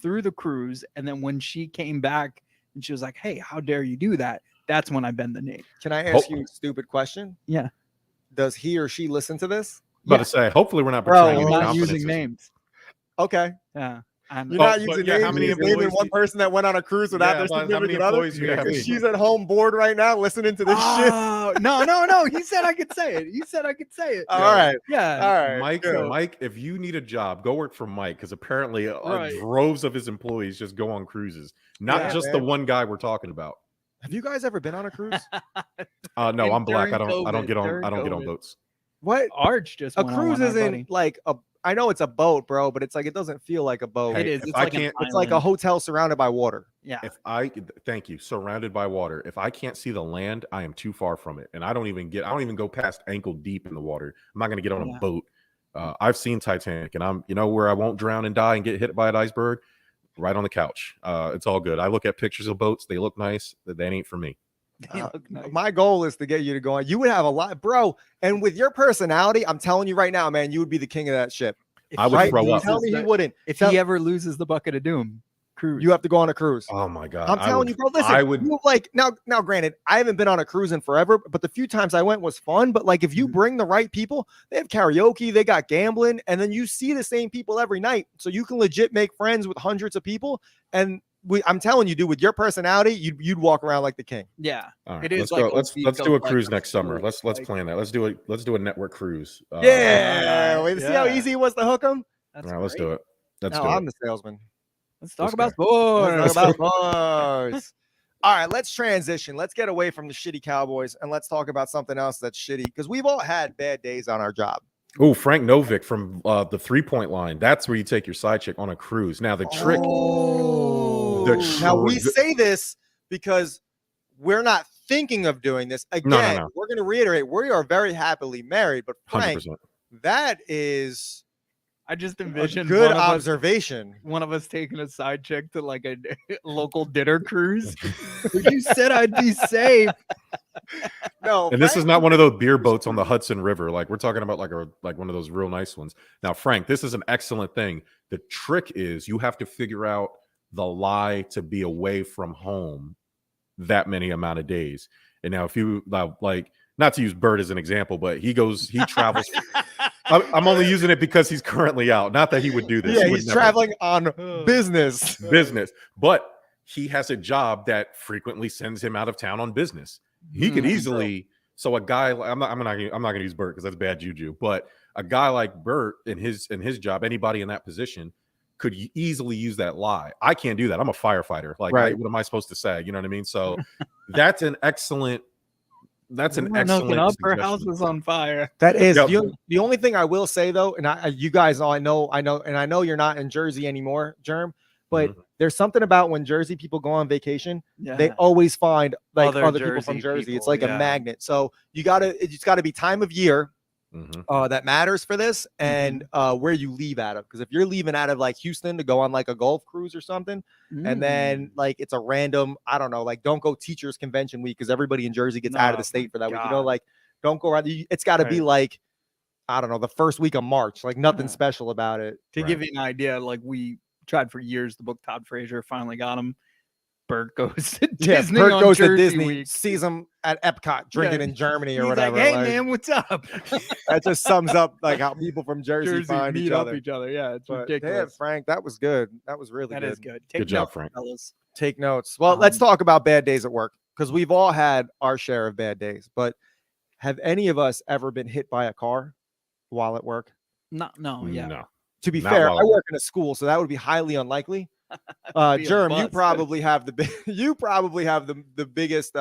through the cruise, and then when she came back and she was like, "Hey, how dare you do that?" That's when I bend the knee. Can I ask you a stupid question? Yeah. Does he or she listen to this? About Yeah. to say, hopefully we're not Bro, betraying I'm any not confidences. using names. Okay. Yeah. And You're But- not but using yeah, names. how many You're naming employees one do- person that went on a cruise without their but how many significant other. employees do you have? Because she's at home bored right now listening to this shit. Oh, no. He said I could say it. He said I could say it. All right. Yeah. All right. Mike, good. Mike, if you need a job, go work for Mike, because apparently Right. droves of his employees just go on cruises. Not Yeah, just man. the one guy we're talking about. Have you guys ever been on a cruise? No, And I'm black. I during don't COVID, get on. during I don't get on COVID. boats. What? Arch just A went on cruise one, isn't buddy. like a. I know it's a boat, bro, but it's like it doesn't feel like a boat. It Hey, is. if It's I like an can't- It's like a island. hotel surrounded by water. Yeah. Thank you, surrounded by water. If I can't see the land, I am too far from it, and I don't even go past ankle deep in the water. I'm not gonna get on Yeah. a boat. I've seen Titanic, and I'm where I won't drown and die and get hit by an iceberg, right on the couch. It's all good. I look at pictures of boats; they look nice. That ain't for me. They look nice. My goal is to get you to go on. You would have a lot, bro. And with your personality, I'm telling you right now, man, you would be the king of that ship. If I would he throw up. loses Tell me the- you wouldn't. If Tell- he ever loses the bucket of doom, cruise. You have to go on a cruise. Oh my god! I'm telling you, bro. Listen, I would. you like now. Granted, I haven't been on a cruise in forever, but the few times I went was fun. But like, if you bring the right people, they have karaoke, they got gambling, and then you see the same people every night, so you can legit make friends with hundreds of people. And I'm telling you, dude, with your personality, you'd walk around like the king. Yeah. All right, It is let's like go. a Let's week do a of, like, cruise a next summer. school, Let's like- plan that. Let's do a network cruise. Yeah, wait, see how yeah. easy it was to hook them. That's All right, let's do great. it. Let's No, do I'm it. the salesman. Let's talk This about guy. sports. Let's talk about sports. All right, let's transition. Let's get away from the shitty Cowboys and let's talk about something else that's shitty because we've all had bad days on our job. Oh, Frank Novick from the 3-point line. That's where you take your side chick on a cruise. Now the trick. Now we say this because we're not thinking of doing this. Again, No. we're going to reiterate, we are very happily married, but Frank, 100%. that is I just a envisioned good observation. one of us taking a side chick to like a local dinner cruise. You said I'd be safe. No, And this Frank- is not one of those beer boats on the Hudson River. Like we're talking about like one of those real nice ones. Now, Frank, this is an excellent thing. The trick is you have to figure out the lie to be away from home that many amount of days. And now if you like, not to use Bert as an example, but he travels. I'm only using it because he's currently out. Not that he would do this. Yeah, He would he's never. traveling on business. But he has a job that frequently sends him out of town on business. He could easily. So a guy, I'm not going to use Bert because that's bad juju. But a guy like Bert in his job, anybody in that position could easily use that lie. I can't do that. I'm a firefighter. Like, Right. what am I supposed to say? You know what I mean? So that's an excellent. That's an excellent. Up, her suggestion. house was on fire. That is Yep. the only thing I will say though, and you guys all I know, and I know you're not in Jersey anymore, Jerm, but there's something about when Jersey people go on vacation, Yeah. they always find like Other other people from Jersey Jersey. It's people, like a yeah. magnet. So it's got to be time of year Mhm. that matters for this, and where you leave out of. Because if you're leaving out of like Houston to go on like a golf cruise or something, and then like it's a random, I don't know, like don't go teachers convention week because everybody in Jersey gets out of No, the state for that week. You God. know, like don't go around. It's got to be Right. like, I don't know, the first week of March. Like nothing Yeah. special about it. To Right. give you an idea, like we tried for years to book Todd Frazier, finally got him. Bert goes to Disney. Bert on goes to Jersey Disney, week. sees him at Epcot drinking Yeah. in Germany or He's whatever. like, hey like, man, what's up? that just sums up like how people from Jersey, Jersey find meet each up other. each other. Yeah, it's But, damn, ridiculous. Frank, that was good. That was really That good. is good. Take job, notes, Frank. fellas. Take notes. Well, let's Um, talk about bad days at work because we've all had our share of bad days. But have any of us ever been hit by a car while at work? No, yeah. No. To be Not fair, while I at work in a school, so that would be highly unlikely. Be a Jerm, you bust. probably have the the biggest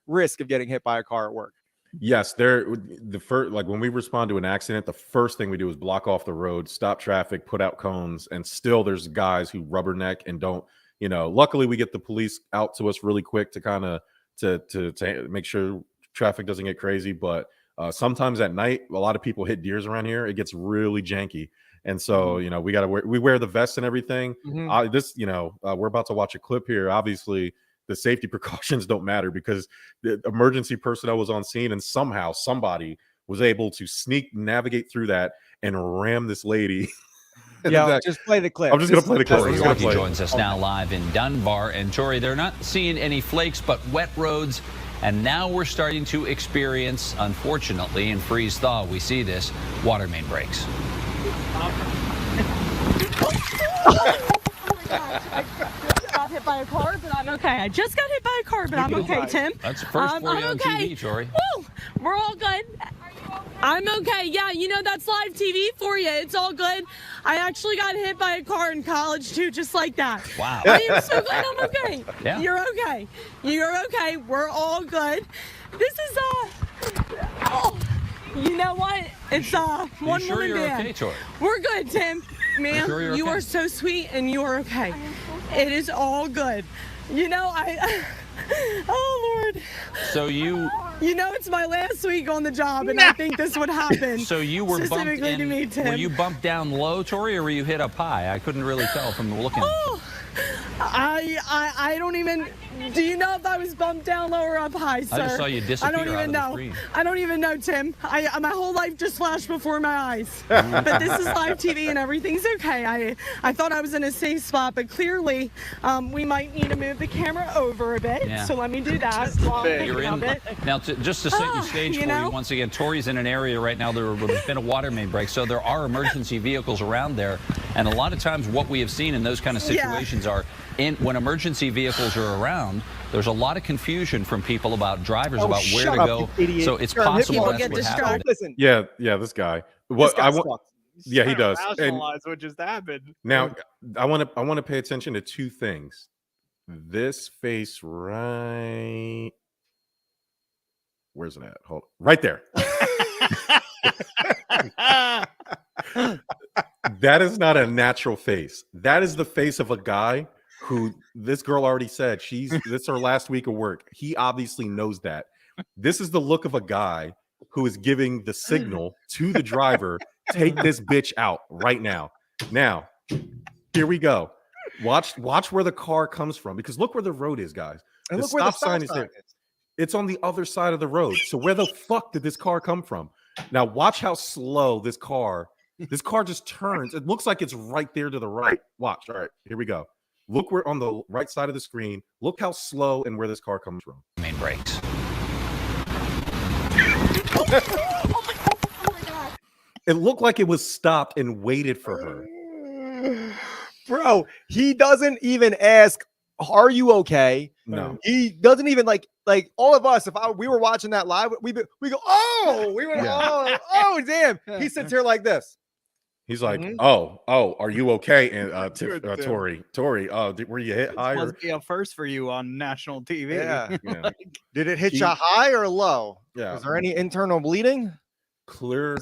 risk of getting hit by a car at work. Yes, the first, like when we respond to an accident, the first thing we do is block off the road, stop traffic, put out cones, and still there's guys who rubberneck and don't, luckily we get the police out to us really quick to kind of to make sure traffic doesn't get crazy. But sometimes at night, a lot of people hit deers around here. It gets really janky. And so, we wear the vest and everything. We're about to watch a clip here. Obviously, the safety precautions don't matter because the emergency personnel was on scene and somehow somebody was able to navigate through that and ram this lady. Yeah, just play the clip. I'm just going to play the clip. Tori I'm just gonna Rocky play it. joins us now live in Dunbar. And Tori, they're not seeing any flakes, but wet roads. And now we're starting to experience, unfortunately, in freeze thaw, we see this, water main breaks. Got hit by a car, but I'm okay. I just got hit by a car, but I'm okay, Tim. That's the first for you I'm on okay. TV, Tori. Woo! We're all good. I'm okay. Yeah, that's live TV for you. It's all good. I actually got hit by a car in college too, just like that. Wow. I am so glad I'm okay. Yeah. You're okay. You're okay. We're all good. This is you know what? It's one sure woman you're band. okay, Tori? We're good, Tim. Ma'am, sure you're you okay? are so sweet and you are okay. It is all good. Oh Lord. So you It's my last week on the job, and I think this would happen. were bumped specifically to in. me, Tim. Were you bumped down low, Tori, or were you hit up high? I couldn't really tell from the looking. Oh, I don't even. Do you know if I was bumped down low or up high, sir? I just saw you disappear I don't out even of the know. screen. I don't even know, Tim. My whole life just flashed before my eyes. But this is live TV and everything's okay. I thought I was in a safe spot, but clearly we might need to move the camera over a bit. Yeah. So let me do that. While I'm You're thinking of in. it. Now, just to set you stage for you once again, Tori's in an area right now there's been a water main break, so there are emergency vehicles around there, and a lot of times what we have seen in those kind of situations are when emergency vehicles are around, there's a lot of confusion from people about drivers about where to go. So it's possible People that's get what happened. Listen, Yeah, this guy. this guy sucks. Yeah, he does. And Rationalize what just happened. now I want to pay attention to two things. This face right, where's it at? Hold right there. That is not a natural face. That is the face of a guy who this girl already said this is her last week of work. He obviously knows that. This is the look of a guy who is giving the signal to the driver, take this bitch out right now. Now, here we go. Watch where the car comes from, because look where the road is, guys. And The look where the stop sign is there. is. It's on the other side of the road. So where the fuck did this car come from? Now watch how slow this car just turns. It looks like it's right there to the right. Watch. All right, here we go. Look, we're on the right side of the screen. Look how slow and where this car comes from. Main brakes. It looked like it was stopped and waited for her. Bro, he doesn't even ask, are you okay? No. He doesn't even like all of us. If we were watching that live, we go, oh, we went, Yeah. oh, damn. He sits here like this. He's like, Mhm. oh, are you okay? And Good, Tim. Tori, were you hit high? Or, Must be a first for you on national TV. Yeah. yeah, Did it hit He- you high or low? yeah. Was there any internal bleeding? Clear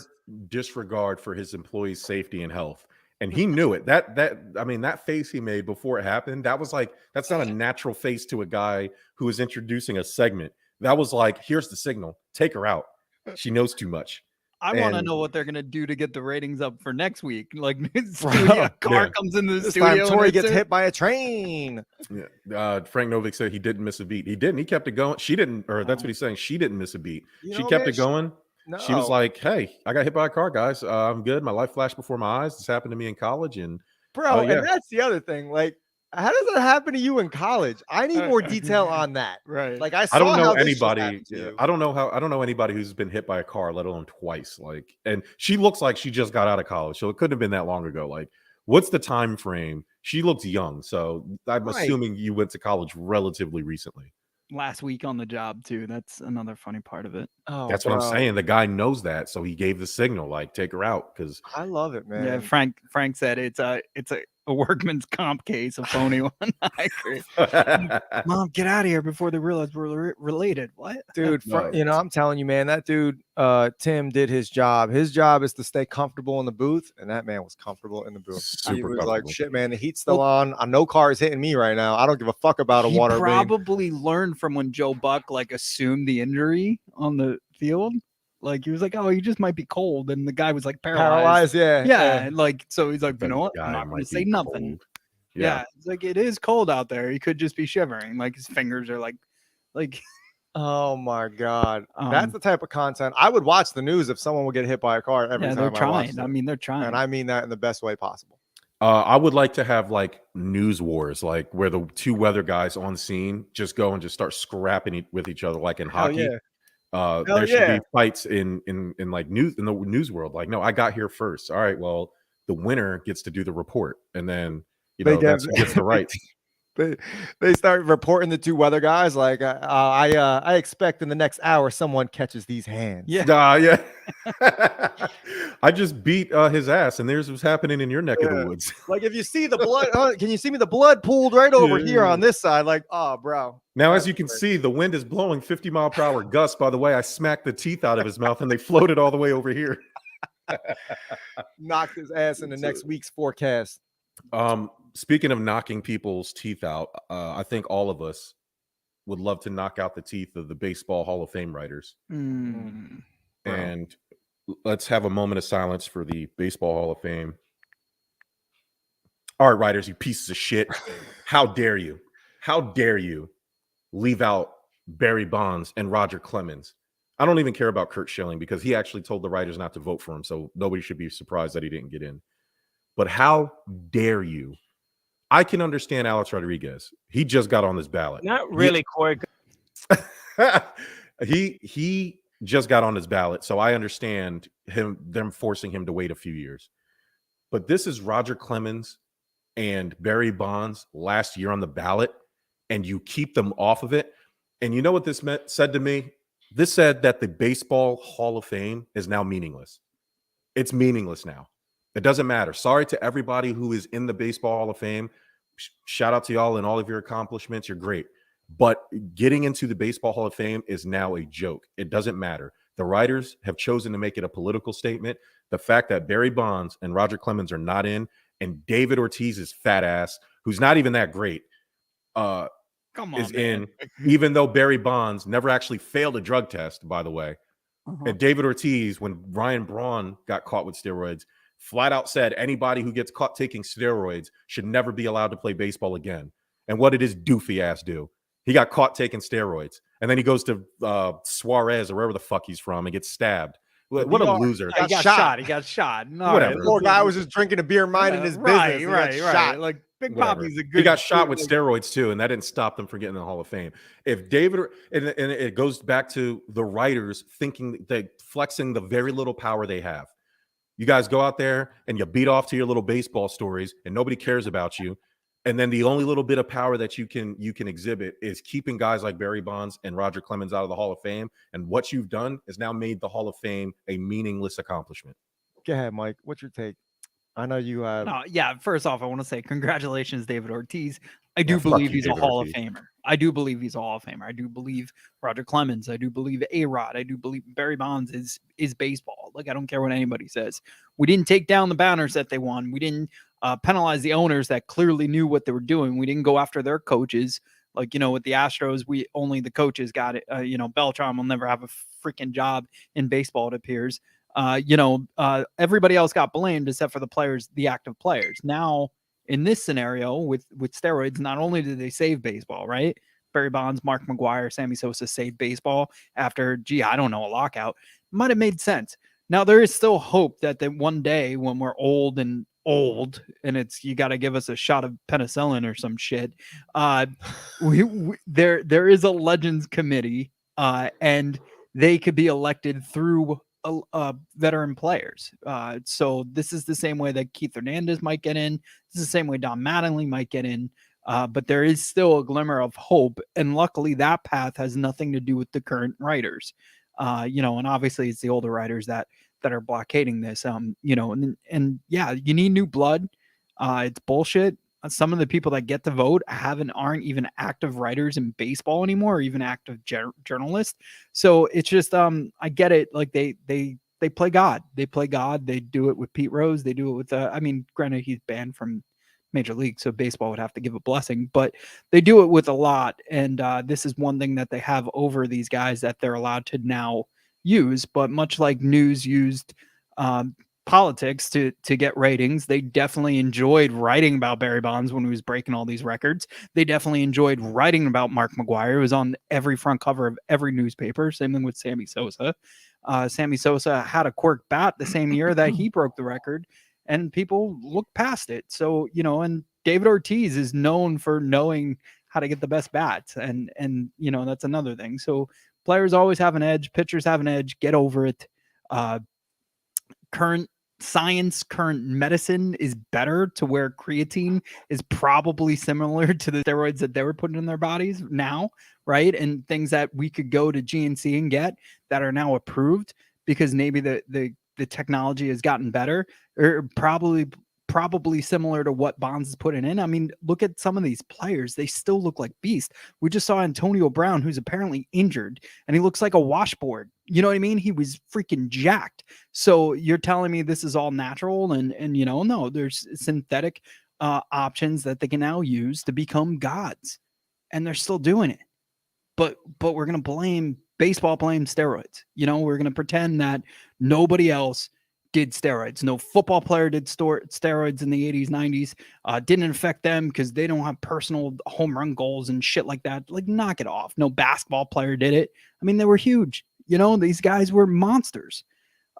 disregard for his employees' safety and health. And he knew it. That face he made before it happened, that's not a natural face to a guy who is introducing a segment. That was like, here's the signal. Take her out. She knows too much. I want to And- know what they're gonna do to get the ratings up for next week. Like, Bro, a car yeah. comes into the This studio, time and Tori it's gets a- hit by a train. Yeah. Frank Novick said he didn't miss a beat. He didn't. He kept it going. She didn't, or that's what he's saying. She didn't miss a beat. You She know, kept man, it going. No. She was like, hey, I got hit by a car, guys. I'm good. My life flashed before my eyes. This happened to me in college. And bro, yeah. and that's the other thing. Like, how does that happen to you in college? I need more detail on that. right. Like, I I don't saw know how this just anybody. happened to Yeah, you. I don't know anybody who's been hit by a car, let alone twice. Like, and she looks like she just got out of college, so it couldn't have been that long ago. Like, what's the time frame? She looks young, so I'm Right. assuming you went to college relatively recently. Last week on the job too. That's another funny part of it. Oh, That's what I'm bro. saying. The guy knows that, so he gave the signal, like, take her out, because I love it, man. Yeah, Frank said it's a workman's comp case, a phony one. I agree. Mom, get out of here before they realize we're related. What? Dude, No. you know, I'm telling you, man, that dude, Tim did his job. His job is to stay comfortable in the booth, and that man was comfortable in the booth. He Super was like, comfortable. shit, man, the heat's still on. No car is hitting me right now. I don't give a fuck about a He water beam. probably learned from when Joe Buck like assumed the injury on the field. Like he was like, "Oh, you just might be cold," and the guy was like paralyzed. Paralyzed, yeah. Yeah, and like so he's like, "You That know what? guy I'm not going might to say be nothing." cold. Yeah. It's like it is cold out there. He could just be shivering. Like his fingers are like. Oh my god, Um, that's the type of content I would watch. The news if someone would get hit by a car every Yeah, time. they're I watched trying. it. I mean, they're trying. and I mean that in the best way possible. I would like to have like news wars, like where the two weather guys on scene just go and just start scrapping with each other, like in Hell hockey. yeah. There should yeah. be fights in like news in the news world. Like, no, I got here first. All right, well, the winner gets to do the report, and then They that's who gets the rights. They start reporting the two weather guys like I expect in the next hour someone catches these hands. Yeah. Yeah. I just beat his ass, and there's what's happening in your neck of Yeah. the woods. Like if you see the blood, can you see me? The blood pooled right over here on this side. Like, oh, bro. Now, as That's you can great. see, the wind is blowing 50-mile-per-hour gusts. By the way, I smacked the teeth out of his mouth, and they floated all the way over here. Knocked his ass in the next week's forecast. Speaking of knocking people's teeth out, I think all of us would love to knock out the teeth of the Baseball Hall of Fame writers. Mm. Bro. And let's have a moment of silence for the Baseball Hall of Fame. All right, writers, you pieces of shit. How dare you? How dare you leave out Barry Bonds and Roger Clemens? I don't even care about Kurt Schilling because he actually told the writers not to vote for him, so nobody should be surprised that he didn't get in. But how dare you? I can understand Alex Rodriguez. He just got on this ballot. Not really, Corey. He just got on his ballot, so I understand them forcing him to wait a few years. But this is Roger Clemens and Barry Bonds last year on the ballot, and you keep them off of it. And you know what this said to me? This said that the Baseball Hall of Fame is now meaningless. It's meaningless now. It doesn't matter. Sorry to everybody who is in the Baseball Hall of Fame. Shout out to y'all and all of your accomplishments. You're great. But getting into the Baseball Hall of Fame is now a joke. It doesn't matter. The writers have chosen to make it a political statement. The fact that Barry Bonds and Roger Clemens are not in, and David Ortiz's fat ass, who's not even that great, Come on, is man. in, even though Barry Bonds never actually failed a drug test, by the way. And David Ortiz, when Ryan Braun got caught with steroids, flat out said anybody who gets caught taking steroids should never be allowed to play baseball again. And what did his doofy ass do? He got caught taking steroids. And then he goes to Suarez or wherever the fuck he's from and gets stabbed. What a loser. He got shot. He got shot. No, Whatever. The poor guy was just drinking a beer, minding his business. Right. Shot. Like Big Whatever. Poppy's a good. He got shot with like, steroids too, and that didn't stop them from getting in the Hall of Fame. If David, and it goes back to the writers thinking that flexing the very little power they have. You guys go out there and you beat off to your little baseball stories, and nobody cares about you. And then the only little bit of power that you can exhibit is keeping guys like Barry Bonds and Roger Clemens out of the Hall of Fame. And what you've done is now made the Hall of Fame a meaningless accomplishment. Go ahead, Mike. What's your take? I know you have. No, yeah. First off, I want to say congratulations, David Ortiz. I do fuck believe you, he's a David Hall Ortiz. of Famer. I do believe he's a Hall of Famer. I do believe Roger Clemens. I do believe A-Rod. I do believe Barry Bonds is baseball. Like, I don't care what anybody says. We didn't take down the banners that they won. We didn't penalize the owners that clearly knew what they were doing. We didn't go after their coaches. Like, with the Astros, only the coaches got it. Beltran will never have a freaking job in baseball, it appears. Everybody else got blamed except for the players, the active players. Now, in this scenario with steroids, not only did they save baseball, right? Barry Bonds, Mark McGwire, Sammy Sosa saved baseball after, a lockout. Might have made sense. Now, there is still hope that one day when we're old and it's you got to give us a shot of penicillin or some shit. There is a Legends Committee, and they could be elected through veteran players. So this is the same way that Keith Hernandez might get in. This is the same way Don Mattingly might get in. But there is still a glimmer of hope. And luckily that path has nothing to do with the current writers. And obviously it's the older writers that are blockading this. And yeah, you need new blood. It's bullshit. Some of the people that get to vote aren't even active writers in baseball anymore, or even active journalists. So it's just, I get it. Like they play God. They play God. They do it with Pete Rose. They do it with, granted he's banned from Major League, so baseball would have to give a blessing, but they do it with a lot. And this is one thing that they have over these guys that they're allowed to now use. But much like news used, politics to get ratings, they definitely enjoyed writing about Barry Bonds when he was breaking all these records. They definitely enjoyed writing about Mark McGwire. It was on every front cover of every newspaper. Same thing with Sammy Sosa. Sammy Sosa had a cork bat the same year that he broke the record, and people looked past it. So, and David Ortiz is known for knowing how to get the best bats, and that's another thing. So players always have an edge, pitchers have an edge. Get over it. Current science, current medicine is better to where creatine is probably similar to the steroids that they were putting in their bodies now, right? And things that we could go to GNC and get that are now approved because maybe the technology has gotten better, or probably similar to what Bonds is putting in. I mean, look at some of these players. They still look like beasts. We just saw Antonio Brown, who's apparently injured, and he looks like a washboard. You know what I mean? He was freaking jacked. So you're telling me this is all natural and no, there's synthetic options that they can now use to become gods, and they're still doing it. But we're going to blame steroids. We're going to pretend that nobody else did steroids. No football player did steroids in the 80s, 90s. Didn't affect them because they don't have personal home run goals and shit like that. Like, knock it off. No basketball player did it. I mean, they were huge. These guys were monsters.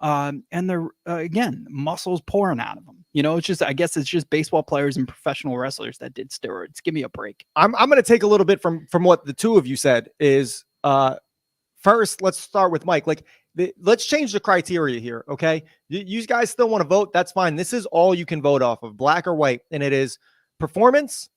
And they're, again, muscles pouring out of them. It's just, I guess it's just baseball players and professional wrestlers that did steroids. Give me a break. I'm going to take a little bit from what the two of you said is, first, let's start with Mike. Let's change the criteria here, okay? You guys still want to vote? That's fine. This is all you can vote off of, black or white, and it is performance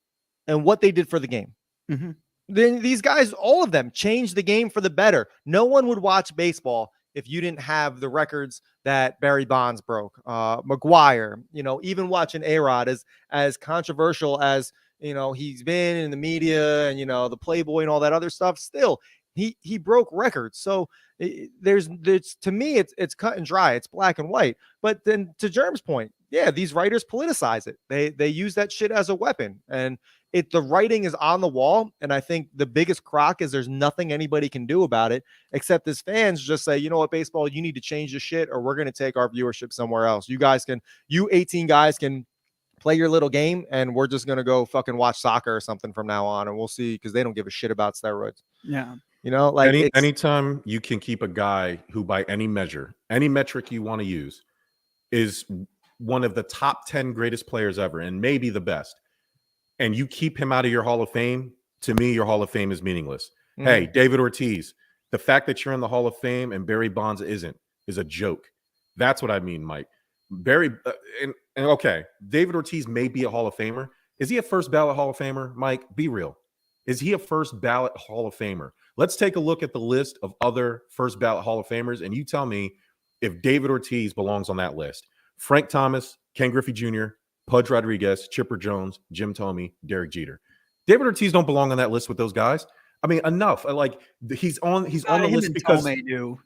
and what they did for the game. Mm-hmm. Then these guys, all of them, changed the game for the better. No one would watch baseball if you didn't have the records that Barry Bonds broke, McGuire, even watching A-Rod, as controversial as, he's been in the media and, the Playboy and all that other stuff, still he broke records. So there's to me, it's cut and dry. It's black and white. But then to Jerm's point, yeah, these writers politicize it. They use that shit as a weapon, and the writing is on the wall. And I think the biggest crock is there's nothing anybody can do about it, except as fans just say, you know what, baseball, you need to change the shit, or we're going to take our viewership somewhere else. You 18 guys can play your little game, and we're just going to go fucking watch soccer or something from now on, and we'll see, because they don't give a shit about steroids. Yeah. Anytime you can keep a guy who, by any metric you want to use, is one of the top 10 greatest players ever, and maybe the best, and you keep him out of your Hall of Fame, to me, your Hall of Fame is meaningless. Mm-hmm. Hey, David Ortiz, the fact that you're in the Hall of Fame and Barry Bonds isn't is a joke. That's what I mean, Mike. Barry, and okay, David Ortiz may be a Hall of Famer. Is he a first ballot Hall of Famer? Mike, be real. Is he a first ballot Hall of Famer? Let's take a look at the list of other first ballot Hall of Famers, and you tell me if David Ortiz belongs on that list. Frank Thomas, Ken Griffey Jr., Pudge Rodriguez, Chipper Jones, Jim Thome, Derek Jeter. David Ortiz don't belong on that list with those guys. I mean, enough. Like, he's on the list because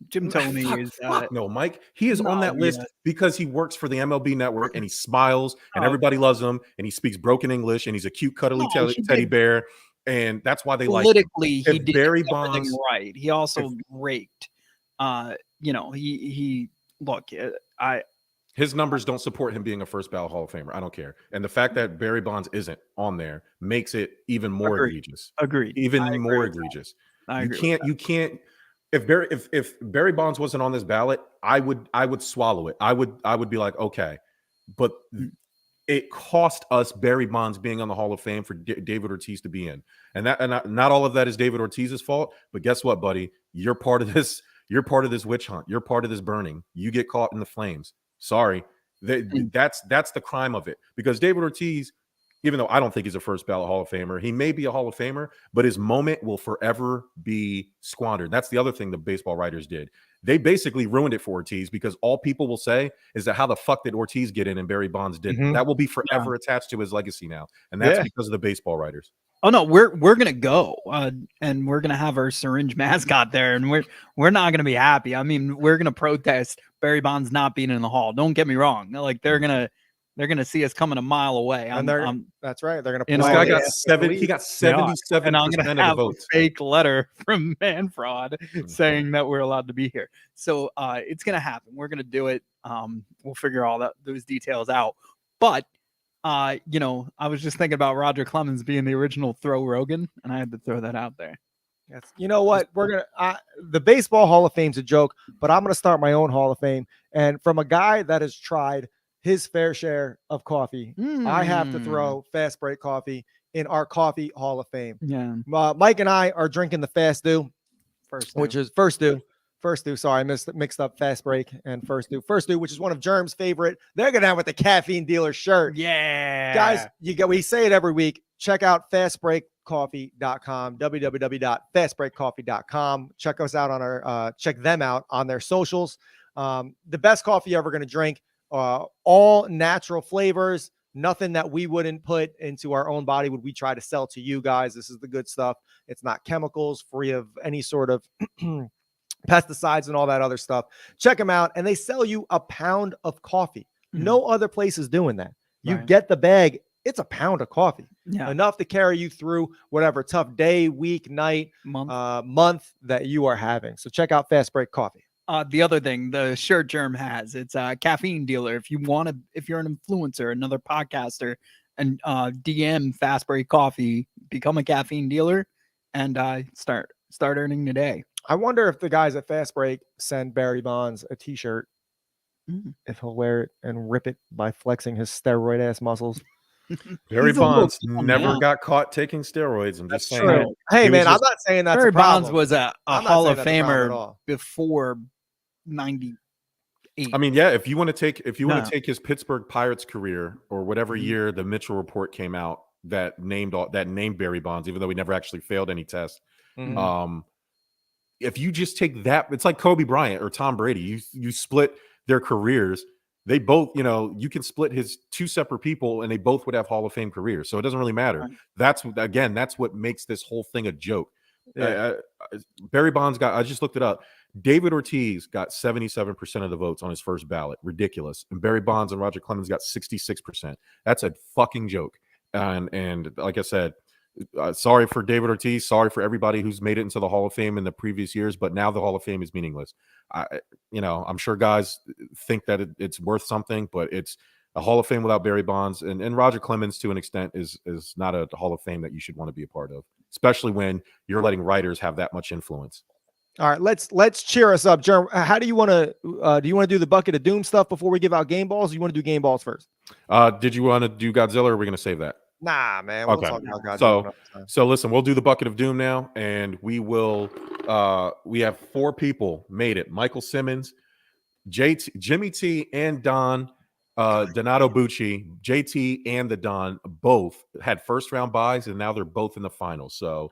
Jim Thome is no, Mike. He is on that list because he works for the MLB Network, and he smiles, and everybody loves him, and he speaks broken English, and he's a cute, cuddly teddy bear, and that's why they politically, like him. He did Barry everything Bonds right. He also raked. His numbers don't support him being a first ballot Hall of Famer. I don't care. And the fact that Barry Bonds isn't on there makes it even more egregious. Agreed. Even more egregious. You can't. If Barry Bonds wasn't on this ballot, I would swallow it. I would be like, okay, but it cost us Barry Bonds being on the Hall of Fame for David Ortiz to be in, and not all of that is David Ortiz's fault. But guess what, buddy? You're part of this. You're part of this witch hunt. You're part of this burning. You get caught in the flames. Sorry, that's the crime of it. Because David Ortiz, even though I don't think he's a first ballot Hall of Famer, he may be a Hall of Famer, but his moment will forever be squandered. That's the other thing the baseball writers did. They basically ruined it for Ortiz, because all people will say is that how the fuck did Ortiz get in and Barry Bonds didn't? Mm-hmm. That will be forever attached to his legacy now, and that's because of the baseball writers. Oh no, we're gonna go and we're gonna have our syringe mascot there, and we're not gonna be happy. I mean, we're gonna protest Barry Bonds not being in the Hall. Don't get me wrong. Like, they're gonna see us coming a mile away. That's right. They're gonna. This guy got 7. He got 77%, and I'm gonna have of the votes. A fake letter from Manfred saying that we're allowed to be here. So it's gonna happen. We're gonna do it. We'll figure all those details out. But I was just thinking about Roger Clemens being the original Throw Rogan, and I had to throw that out there. Yes. You know what? We're gonna the Baseball Hall of Fame's a joke, but I'm gonna start my own Hall of Fame, and from a guy that has tried his fair share of coffee, I have to throw Fast Break Coffee in our Coffee Hall of Fame. Yeah. Mike and I are drinking the Fast Dew, which is First Dew. Sorry, I mixed up Fast Break and First Dew. First Dew, which is one of Jerm's favorite. They're gonna have with the caffeine dealer shirt. Yeah, guys, we say it every week. Check out fastbreakcoffee.com, www.fastbreakcoffee.com. Check us out on check them out on their socials. The best coffee you're ever gonna drink. All natural flavors. Nothing that we wouldn't put into our own body would we try to sell to you guys. This is the good stuff. It's not chemicals, free of any sort of pesticides and all that other stuff. Check them out, and they sell you a pound of coffee. No other place is doing that. You get the bag, it's a pound of coffee, enough to carry you through whatever tough day, week, night, month that you are having. So check out Fast Break Coffee. The other thing, the shirt Jerm has, it's a caffeine dealer. If you're an influencer, another podcaster, and DM Fast Break Coffee, become a caffeine dealer, and start earning today. I wonder if the guys at Fast Break send Barry Bonds a t-shirt, if he'll wear it and rip it by flexing his steroid ass muscles. Barry Bonds never got caught taking steroids. I'm just saying. True. Hey, man, I'm not saying that's Barry a problem. Bonds was a Hall of Famer before 98. I mean, yeah, if you want to take his Pittsburgh Pirates career, or whatever year the Mitchell report came out that named Barry Bonds, even though he never actually failed any test. if you just take that, it's like Kobe Bryant or Tom Brady. You split their careers. They both, you can split his two separate people and they both would have Hall of Fame careers. So it doesn't really matter. Right. That's what makes this whole thing a joke. Yeah. Barry Bonds I just looked it up. David Ortiz got 77% of the votes on his first ballot. Ridiculous. And Barry Bonds and Roger Clemens got 66%. That's a fucking joke. And like I said, sorry for David Ortiz. Sorry for everybody who's made it into the Hall of Fame in the previous years, but now the Hall of Fame is meaningless. I'm sure guys think that it's worth something, but it's a Hall of Fame without Barry Bonds and Roger Clemens to an extent is not a Hall of Fame that you should want to be a part of, especially when you're letting writers have that much influence. All right, let's cheer us up, Jerm. How do you want to do you want to do the bucket of doom stuff before we give out game balls? Or you want to do game balls first? Did you want to do Godzilla, or are we going to save that? Nah, man. We'll Okay. talk about Godzilla So listen, we'll do the bucket of doom now, and we will. We have 4 people made it: Michael Simmons, Jimmy T, and Don Donato Bucci. JT and the Don both had first round buys, and now they're both in the finals. So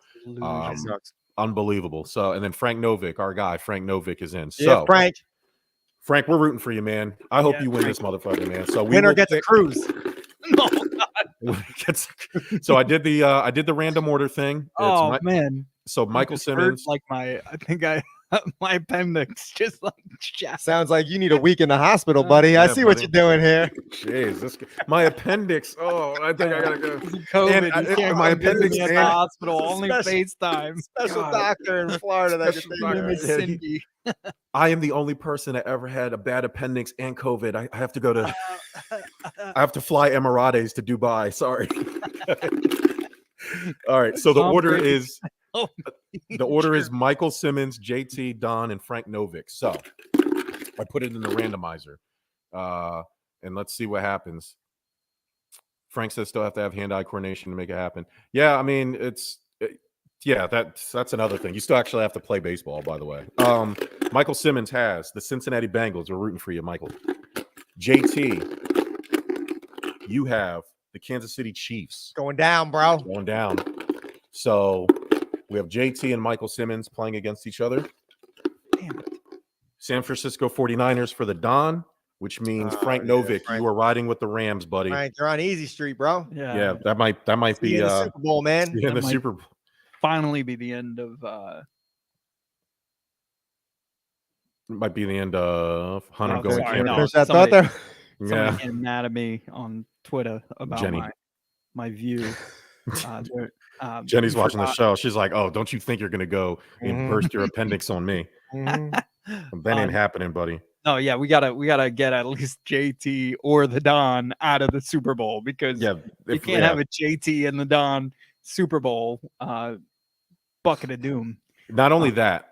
unbelievable. So, and then Frank Novick, our guy, Frank Novick is in. So Frank, we're rooting for you, man. I hope you win this motherfucker, man. So winner gets a cruise. No, So I did the random order thing. Man. So Michael Simmons, like my appendix just like sounds like you need a week in the hospital, buddy. I see what you're doing here. Jeez, my appendix. Oh, I think I gotta go. COVID. And my appendix in the hospital. Only FaceTime. Special doctor in Florida that Cindy. I am the only person that ever had a bad appendix and COVID. I have to go to. I have to fly Emirates to Dubai. Sorry. All right. So the order is. The order is Michael Simmons, JT, Don, and Frank Novick. So I put it in the randomizer. And let's see what happens. Frank says still have to have hand-eye coordination to make it happen. Yeah, I mean, that's another thing. You still actually have to play baseball, by the way. Michael Simmons has the Cincinnati Bengals. We're rooting for you, Michael. JT, you have the Kansas City Chiefs. Going down, bro. Going down. So we have JT and Michael Simmons playing against each other. Damn it. San Francisco 49ers for the Don, which means Frank Novick, Frank. you are riding with the Rams, buddy. Frank, you're on easy street, bro. Yeah, that might be in the Super Bowl, man. in the Super Bowl. Finally be the end of Might be the end of Hunter Oh, going sorry, camp. no. Finish that somebody- thought there. somebody Yeah. getting mad at me on Twitter about Jenny. my view. Jenny's watching the show. She's like, "Oh, don't you think you're gonna go and burst your appendix on me?" That ain't happening, buddy. Oh yeah, we gotta get at least JT or the Don out of the Super Bowl because you can't have a JT and the Don Super Bowl bucket of doom. Not only that,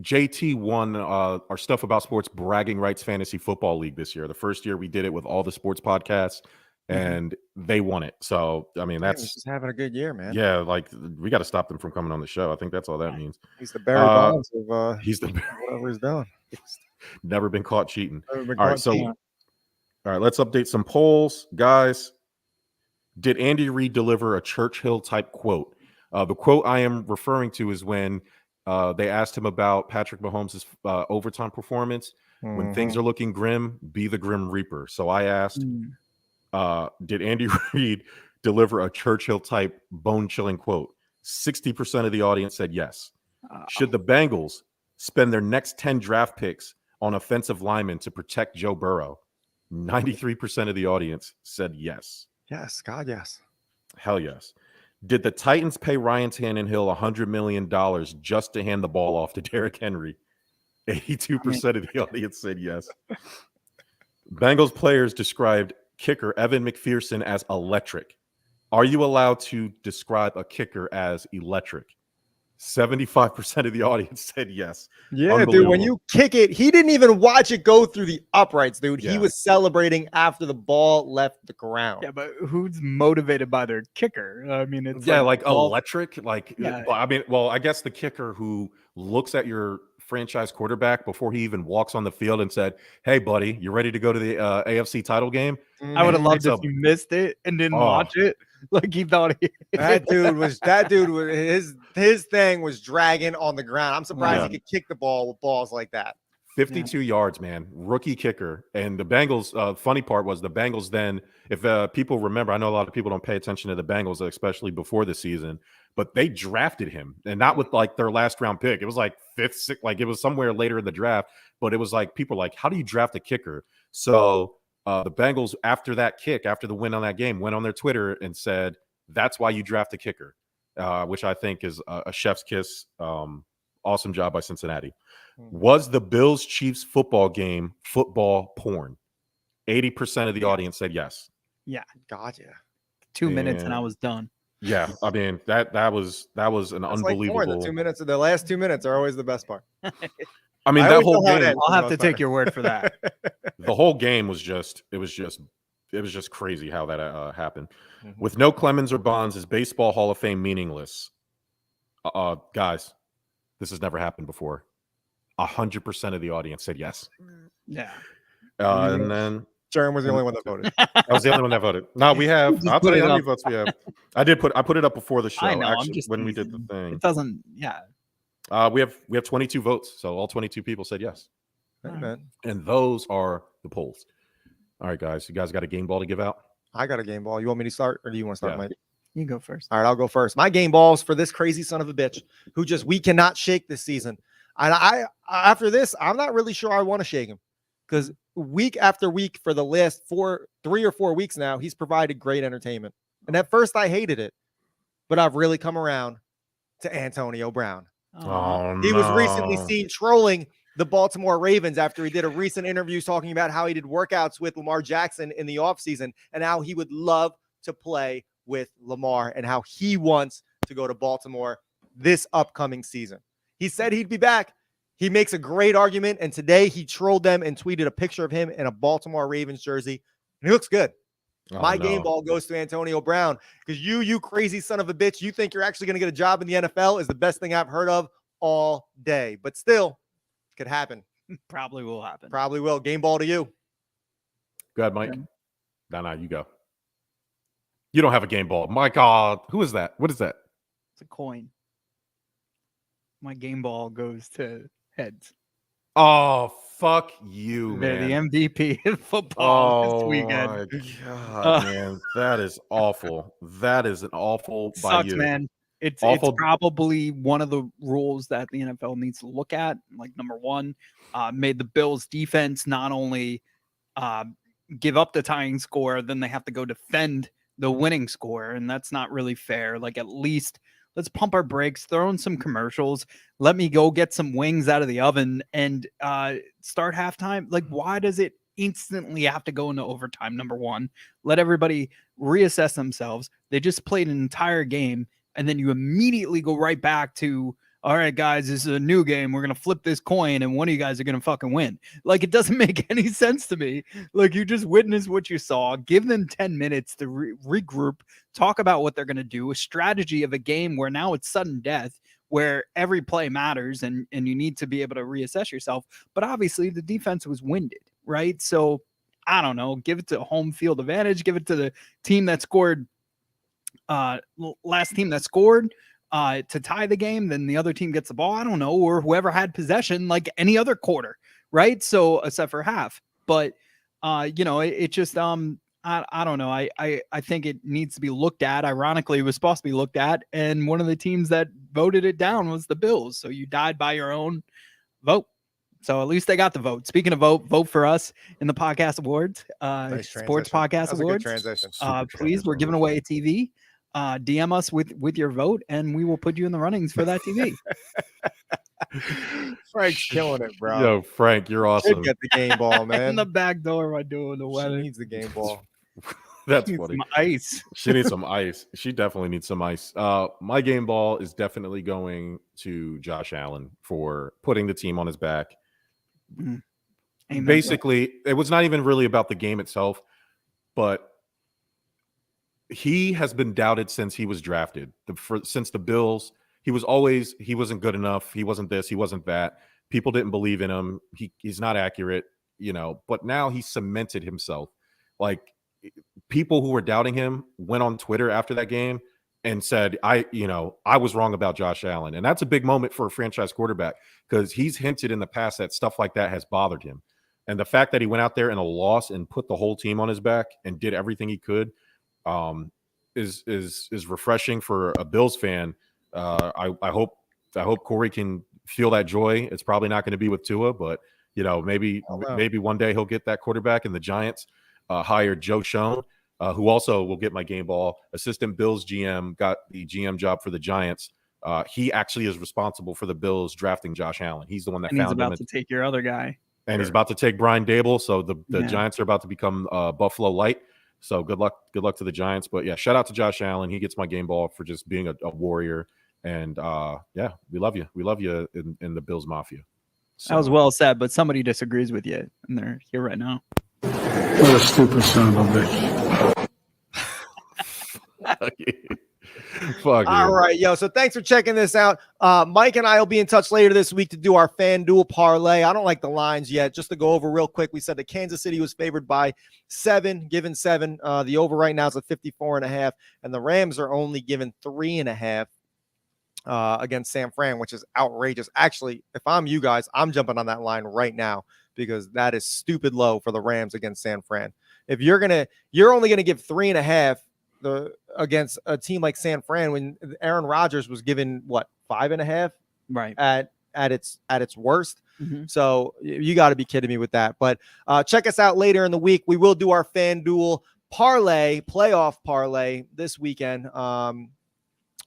JT won our Stuff About Sports Bragging Rights Fantasy Football League this year. The first year we did it with all the sports podcasts, and they won it. So I mean, that's just having a good year, man. Yeah, like we got to stop them from coming on the show. I think that's all that means. He's the Barry Bonds of he's the whatever he's doing. Never been caught cheating. All right, let's update some polls, guys. Did Andy Reid deliver a Churchill type quote? The quote I am referring to is when they asked him about Patrick Mahomes' overtime performance. When things are looking grim, be the Grim Reaper. So I asked, did Andy Reid deliver a Churchill type bone chilling quote? 60% of the audience said yes. Should the Bengals spend their next 10 draft picks on offensive linemen to protect Joe Burrow? 93% of the audience said yes. Yes, God, yes. Hell yes. Did the Titans pay Ryan Tannehill $100 million just to hand the ball off to Derrick Henry? 82% of the audience said yes. Bengals players described kicker Evan McPherson as electric. Are you allowed to describe a kicker as electric? 75% of the audience said yes. Yeah, dude, when you kick it, he didn't even watch it go through the uprights, dude. Yeah. He was celebrating after the ball left the ground. Yeah, but who's motivated by their kicker? I mean, it's electric. Like, Yeah. I mean, well, I guess the kicker who looks at your franchise quarterback before he even walks on the field and said, "Hey, buddy, you ready to go to the AFC title game?" I would have loved if you missed it and didn't watch it. Like he thought that dude was his thing was dragging on the ground. I'm surprised he could kick the ball with balls like that. 52 yards, man. Rookie kicker. And the Bengals, funny part was the Bengals then, if people remember, I know a lot of people don't pay attention to the Bengals, especially before the season, but they drafted him, and not with like their last round pick. It was like fifth, sixth, like it was somewhere later in the draft, but it was like people like, how do you draft a kicker? So the Bengals, after that kick, after the win on that game, went on their Twitter and said, that's why you draft a kicker, which I think is a chef's kiss. Awesome job by Cincinnati. Was the Bills-Chiefs football game football porn? 80% of the audience said yes. Yeah. Gotcha. 2 minutes and I was done. Yeah, I mean that was an That's unbelievable. Like porn. The last 2 minutes are always the best part. I mean, that whole game. I'll have to take your word for that. The whole game was just crazy how that happened. With no Clemens or Bonds, is baseball Hall of Fame meaningless? Guys, this has never happened before. 100% of the audience said yes. Yeah. And then Jerm was the only one that voted. I was the only one that voted. No, we have. I'll tell you how many votes we have. I put it up before the show. I know. Actually, I'm just when we did the thing. It doesn't. Yeah. We have 22 votes, so all 22 people said yes. Amen. And those are the polls. All right, guys. You guys got a game ball to give out? I got a game ball. You want me to start, or do you want to start, Mike? You go first. All right, I'll go first. My game balls for this crazy son of a bitch who we cannot shake this season. And I after this, I'm not really sure I want to shake him, because week after week for the last 3 or 4 weeks now, he's provided great entertainment. And at first I hated it, but I've really come around to Antonio Brown. Oh, He was recently seen trolling the Baltimore Ravens after he did a recent interview talking about how he did workouts with Lamar Jackson in the offseason and how he would love to play with Lamar and how he wants to go to Baltimore this upcoming season. He said he'd be back. He makes a great argument, and today he trolled them and tweeted a picture of him in a Baltimore Ravens jersey, and he looks good. My game ball goes to Antonio Brown, because you crazy son of a bitch, you think you're actually going to get a job in the NFL is the best thing I've heard of all day. But still, it could happen. Probably will happen. Probably will. Game ball to you. Go ahead, Mike. No, you go. You don't have a game ball. My God. Who is that? What is that? It's a coin. My game ball goes to heads. Oh, fuck you, They're man. the MVP of football this My weekend. God, man. That is awful. That is an awful by Sucks, you. man. It's Awful. probably one of the rules that the NFL needs to look at. Like, number one, made the Bills defense not only give up the tying score, then they have to go defend the winning score. And that's not really fair. Like, at least let's pump our brakes, throw in some commercials. Let me go get some wings out of the oven and start halftime. Like, why does it instantly have to go into overtime? Number one, let everybody reassess themselves. They just played an entire game, and then you immediately go right back to, all right, guys, this is a new game. We're going to flip this coin, and one of you guys are going to fucking win. Like, it doesn't make any sense to me. Like, you just witnessed what you saw. Give them 10 minutes to regroup, talk about what they're going to do, a strategy of a game where now it's sudden death, where every play matters, and you need to be able to reassess yourself. But obviously, the defense was winded, right? So, I don't know. Give it to home field advantage. Give it to the team that scored, last team that scored, to tie the game, then the other team gets the ball. I don't know, or whoever had possession, like any other quarter, right? So except for half, but it just I don't know. I think it needs to be looked at. Ironically, it was supposed to be looked at, and one of the teams that voted it down was the Bills. So you died by your own vote. So at least they got the vote. Speaking of vote for us in the podcast awards, Nice sports transition. podcast That was a good awards. transition. Please, we're giving away a TV. DM us with your vote, and we will put you in the runnings for that TV. Frank's killing it, bro. Yo, Frank, you're Should awesome. get the game ball, In man. the back door by doing the She weather. needs the game ball. That's Need funny. some ice. She needs some ice. She definitely needs some ice. My game ball is definitely going to Josh Allen for putting the team on his back. Amen. Basically, it was not even really about the game itself, but he has been doubted since he was drafted. Since the Bills, he wasn't good enough. He wasn't this, he wasn't that. People didn't believe in him. He's not accurate, but now he cemented himself. Like, people who were doubting him went on Twitter after that game and said, I was wrong about Josh Allen. And that's a big moment for a franchise quarterback, because he's hinted in the past that stuff like that has bothered him. And the fact that he went out there in a loss and put the whole team on his back and did everything he could is refreshing for a Bills fan. I hope Corey can feel that joy. It's probably not going to be with Tua, but maybe one day he'll get that quarterback. And the Giants hired Joe Schoen, who also will get my game ball. Assistant Bills GM, got the GM job for the Giants. He actually is responsible for the Bills drafting Josh Allen. He's the one that found him. He's about to take your other guy. And he's about to take Brian Dable. So the Giants are about to become Buffalo Light. So good luck to the Giants. But yeah, shout out to Josh Allen. He gets my game ball for just being a warrior. And we love you. We love you in the Bills Mafia. So. That was well said, but somebody disagrees with you, and they're here right now. What a stupid son of a bitch. Fuck All right, yo. So thanks for checking this out. Mike and I will be in touch later this week to do our FanDuel parlay. I don't like the lines yet. Just to go over real quick, we said that Kansas City was favored by 7, given 7. The over right now is at 54.5, and the Rams are only given 3.5 against San Fran, which is outrageous. Actually, if I'm you guys, I'm jumping on that line right now, because that is stupid low for the Rams against San Fran. If you're only gonna give 3.5 against a team like San Fran, when Aaron Rodgers was given 5.5 right at its worst. Mm-hmm. So you got to be kidding me with that. But check us out later in the week. We will do our FanDuel playoff parlay this weekend.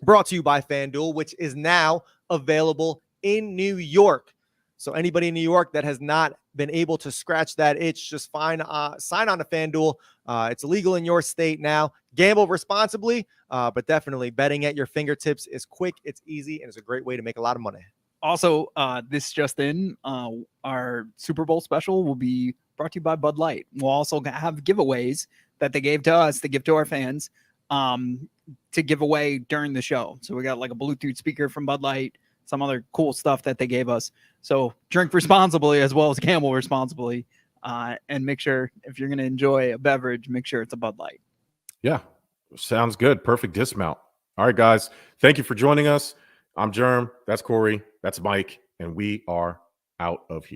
Brought to you by FanDuel, which is now available in New York. So anybody in New York that has not been able to scratch that itch, just sign on to FanDuel. It's illegal in your state now. Gamble responsibly, but definitely betting at your fingertips is quick, it's easy, and it's a great way to make a lot of money. Also, this just in, our Super Bowl special will be brought to you by Bud Light. We'll also have giveaways that they gave to us to give to our fans to give away during the show. So we got like a Bluetooth speaker from Bud Light, some other cool stuff that they gave us. So drink responsibly as well as gamble responsibly, and make sure if you're going to enjoy a beverage, make sure it's a Bud Light. Yeah, sounds good. Perfect dismount. All right, guys. Thank you for joining us. I'm Jerm. That's Corey. That's Mike. And we are out of here.